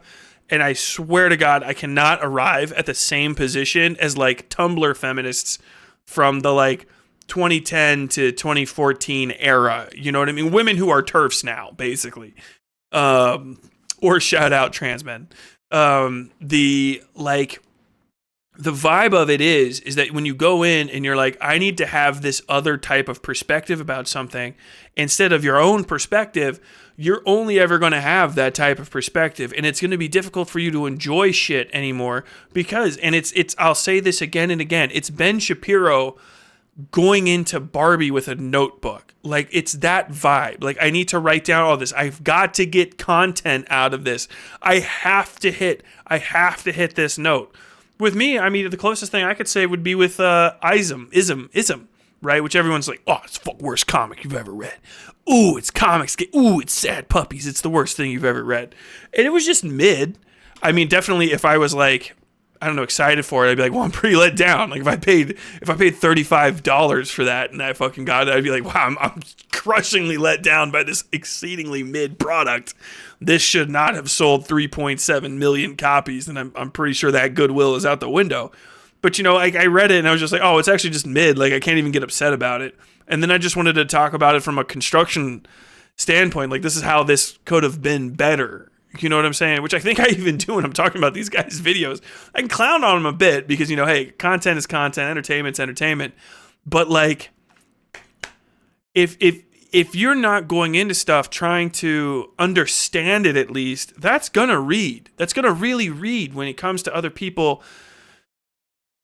and I swear to God, I cannot arrive at the same position as like Tumblr feminists from the like 2010 to 2014 era. You know what I mean? Women who are TERFs now, basically. Or shout out trans men. The vibe of it is that when you go in and you're like, I need to have this other type of perspective about something, instead of your own perspective, you're only ever going to have that type of perspective. And it's going to be difficult for you to enjoy shit anymore because, and it's, I'll say this again and again, it's Ben Shapiro going into Barbie with a notebook. Like, it's that vibe. Like, I need to write down all this. I've got to get content out of this. I have to hit this note. With me, I mean, the closest thing I could say would be with ism, right? Which everyone's like, oh, it's the worst comic you've ever read. Ooh, it's comics. Ooh, it's sad puppies. It's the worst thing you've ever read. And it was just mid. I mean, definitely if I was like, I don't know, excited for it, I'd be like, well, I'm pretty let down. Like if I paid $35 for that and I fucking got it, I'd be like, wow, I'm crushingly let down by this exceedingly mid product. This should not have sold 3.7 million copies, and I'm pretty sure that goodwill is out the window. But, you know, like I read it and I was just like, oh, it's actually just mid. Like I can't even get upset about it. And then I just wanted to talk about it from a construction standpoint. Like this is how this could have been better. You know what I'm saying? Which I think I even do when I'm talking about these guys' videos. I can clown on them a bit because, you know, hey, content is content, entertainment's entertainment. But like, if you're not going into stuff trying to understand it, at least, that's gonna read. That's gonna really read when it comes to other people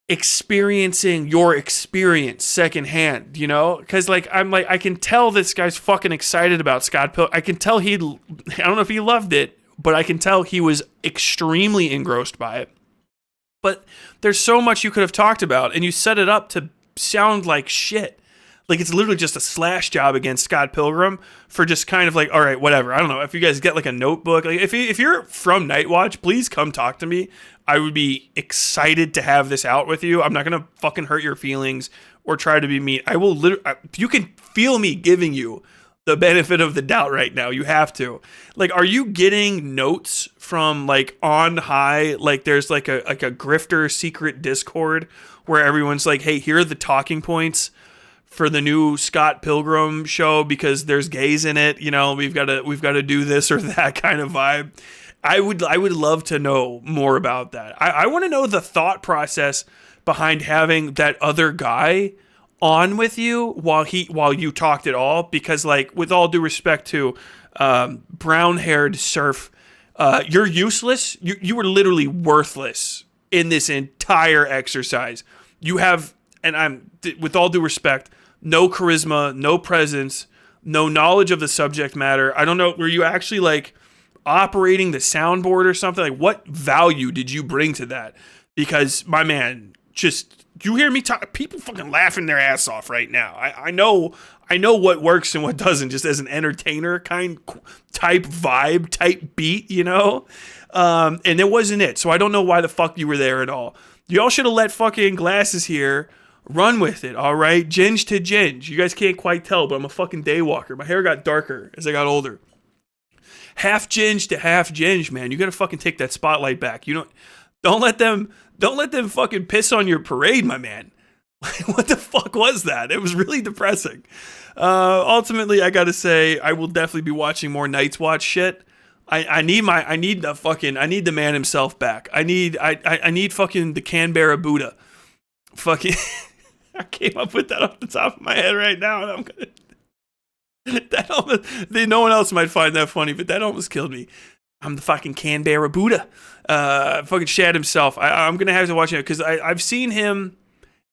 experiencing your experience secondhand, you know? Because like I can tell this guy's fucking excited about Scott Pilgrim. I can tell I don't know if he loved it, but I can tell he was extremely engrossed by it. But there's so much you could have talked about, and you set it up to sound like shit. Like it's literally just a slash job against Scott Pilgrim for just kind of like, all right, whatever. I don't know if you guys get like a notebook. Like if you're from Nightwatch, please come talk to me. I would be excited to have this out with you. I'm not gonna fucking hurt your feelings or try to be mean. I will literally. You can feel me giving you the benefit of the doubt right now. You have to. Like, are you getting notes from like on high? Like there's like a grifter secret Discord where everyone's like, hey, here are the talking points for the new Scott Pilgrim show because there's gays in it. You know, we've got to do this or that kind of vibe. I would love to know more about that. I want to know the thought process behind having that other guy on with you while you talked it all, because like, with all due respect to brown-haired Surf, you're useless. You were literally worthless in this entire exercise. You have, and with all due respect, no charisma, no presence, no knowledge of the subject matter. I don't know, were you actually like operating the soundboard or something? Like, what value did you bring to that? Because my man, just, you hear me talk, people fucking laughing their ass off right now. I know what works and what doesn't, just as an entertainer type vibe, type beat, you know? And it wasn't it. So I don't know why the fuck you were there at all. Y'all should have let fucking Glasses here run with it, all right? Ginge to ginge. You guys can't quite tell, but I'm a fucking daywalker. My hair got darker as I got older. Half ginge to half ginge, man. You gotta fucking take that spotlight back. Don't let them fucking piss on your parade, my man. What the fuck was that? It was really depressing. Ultimately, I gotta say, I will definitely be watching more NightsWatch shit. I need the man himself back. I need fucking the Canberra Buddha. Fucking, I came up with that off the top of my head right now, and I'm gonna. No one else might find that funny, but that almost killed me. I'm the fucking Canberra Buddha. Fucking Shad himself. I'm gonna have to watch it because I've seen him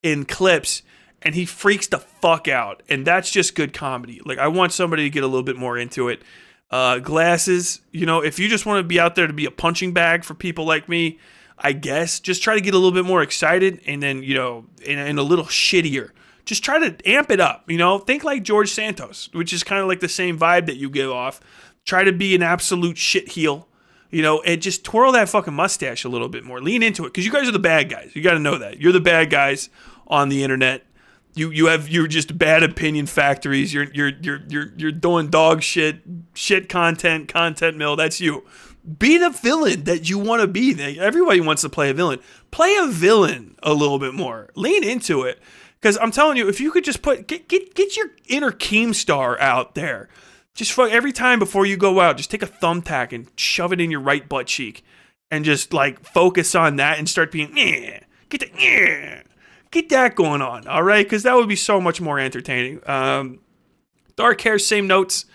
in clips, and he freaks the fuck out, and that's just good comedy. Like, I want somebody to get a little bit more into it. Glasses, if you just want to be out there to be a punching bag for people like me, I guess just try to get a little bit more excited, and then and a little shittier. Just try to amp it up, Think like George Santos, which is kind of like the same vibe that you give off. Try to be an absolute shit heel, and just twirl that fucking mustache a little bit more. Lean into it, because you guys are the bad guys. You got to know that. You're the bad guys on the internet. You're just bad opinion factories. You're doing dog shit content mill. That's you. Be the villain that you want to be. Everybody wants to play a villain. Play a villain a little bit more. Lean into it. Because I'm telling you, if you could just get your inner Keemstar out there. Just every time before you go out, just take a thumbtack and shove it in your right butt cheek. And just like focus on that and start being, get that going on, all right? Because that would be so much more entertaining. Dark hair, same notes.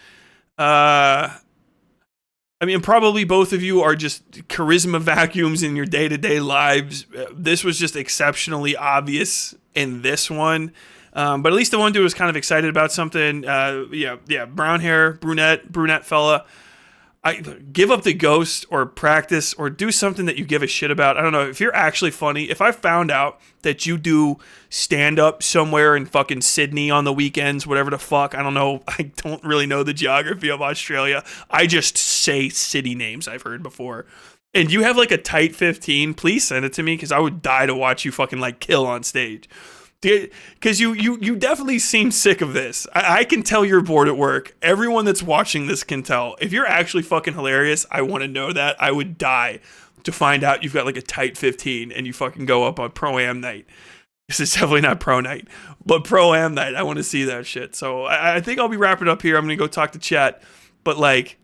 Probably both of you are just charisma vacuums in your day-to-day lives. This was just exceptionally obvious in this one. But at least the one dude was kind of excited about something. Brown hair, brunette fella. I give up the ghost or practice or do something that you give a shit about. I don't know. If you're actually funny, if I found out that you do stand-up somewhere in fucking Sydney on the weekends, whatever the fuck, I don't know. I don't really know the geography of Australia. I just say city names I've heard before. And you have like a tight 15, please send it to me, because I would die to watch you fucking like kill on stage. Because you definitely seem sick of this. I can tell you're bored at work. Everyone that's watching this can tell. If you're actually fucking hilarious, I want to know that. I would die to find out you've got like a tight 15 and you fucking go up on Pro-Am night. This is definitely not Pro night, but Pro-Am night. I want to see that shit. So I think I'll be wrapping up here. I'm going to go talk to chat. But like,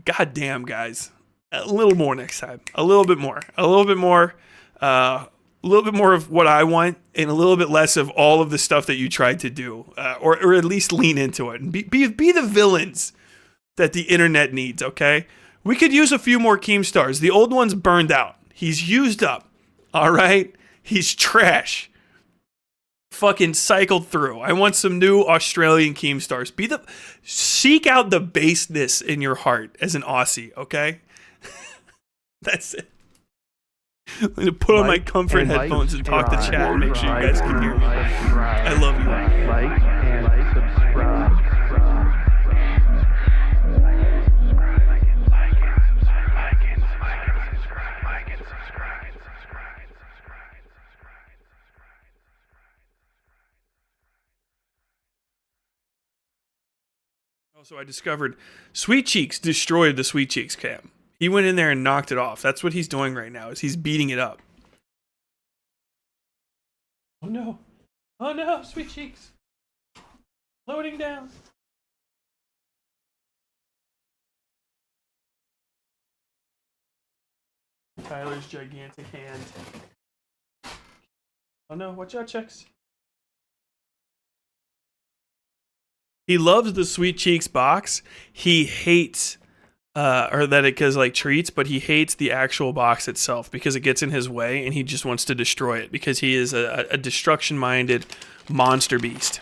goddamn, guys. A little more next time. A little bit more. A little bit more of what I want, and a little bit less of all of the stuff that you tried to do, or at least lean into it and be the villains that the internet needs. Okay, we could use a few more Keemstars. The old one's burned out. He's used up. All right, he's trash. Fucking cycled through. I want some new Australian Keemstars. Seek out the baseness in your heart as an Aussie. Okay, that's it. I'm going to put on my comfort headphones and talk to chat and make sure you guys can hear me. I love you. Like and subscribe. Also, I discovered Sweet Cheeks destroyed the Sweet Cheeks cam. He went in there and knocked it off. That's what he's doing right now, is he's beating it up. Oh no. Oh no, Sweet Cheeks. Loading down. Tyler's gigantic hand. Oh no, watch out, Checks. He loves the Sweet Cheeks box. He hates, or that it goes like treats, but he hates the actual box itself because it gets in his way and he just wants to destroy it because he is a destruction-minded monster beast.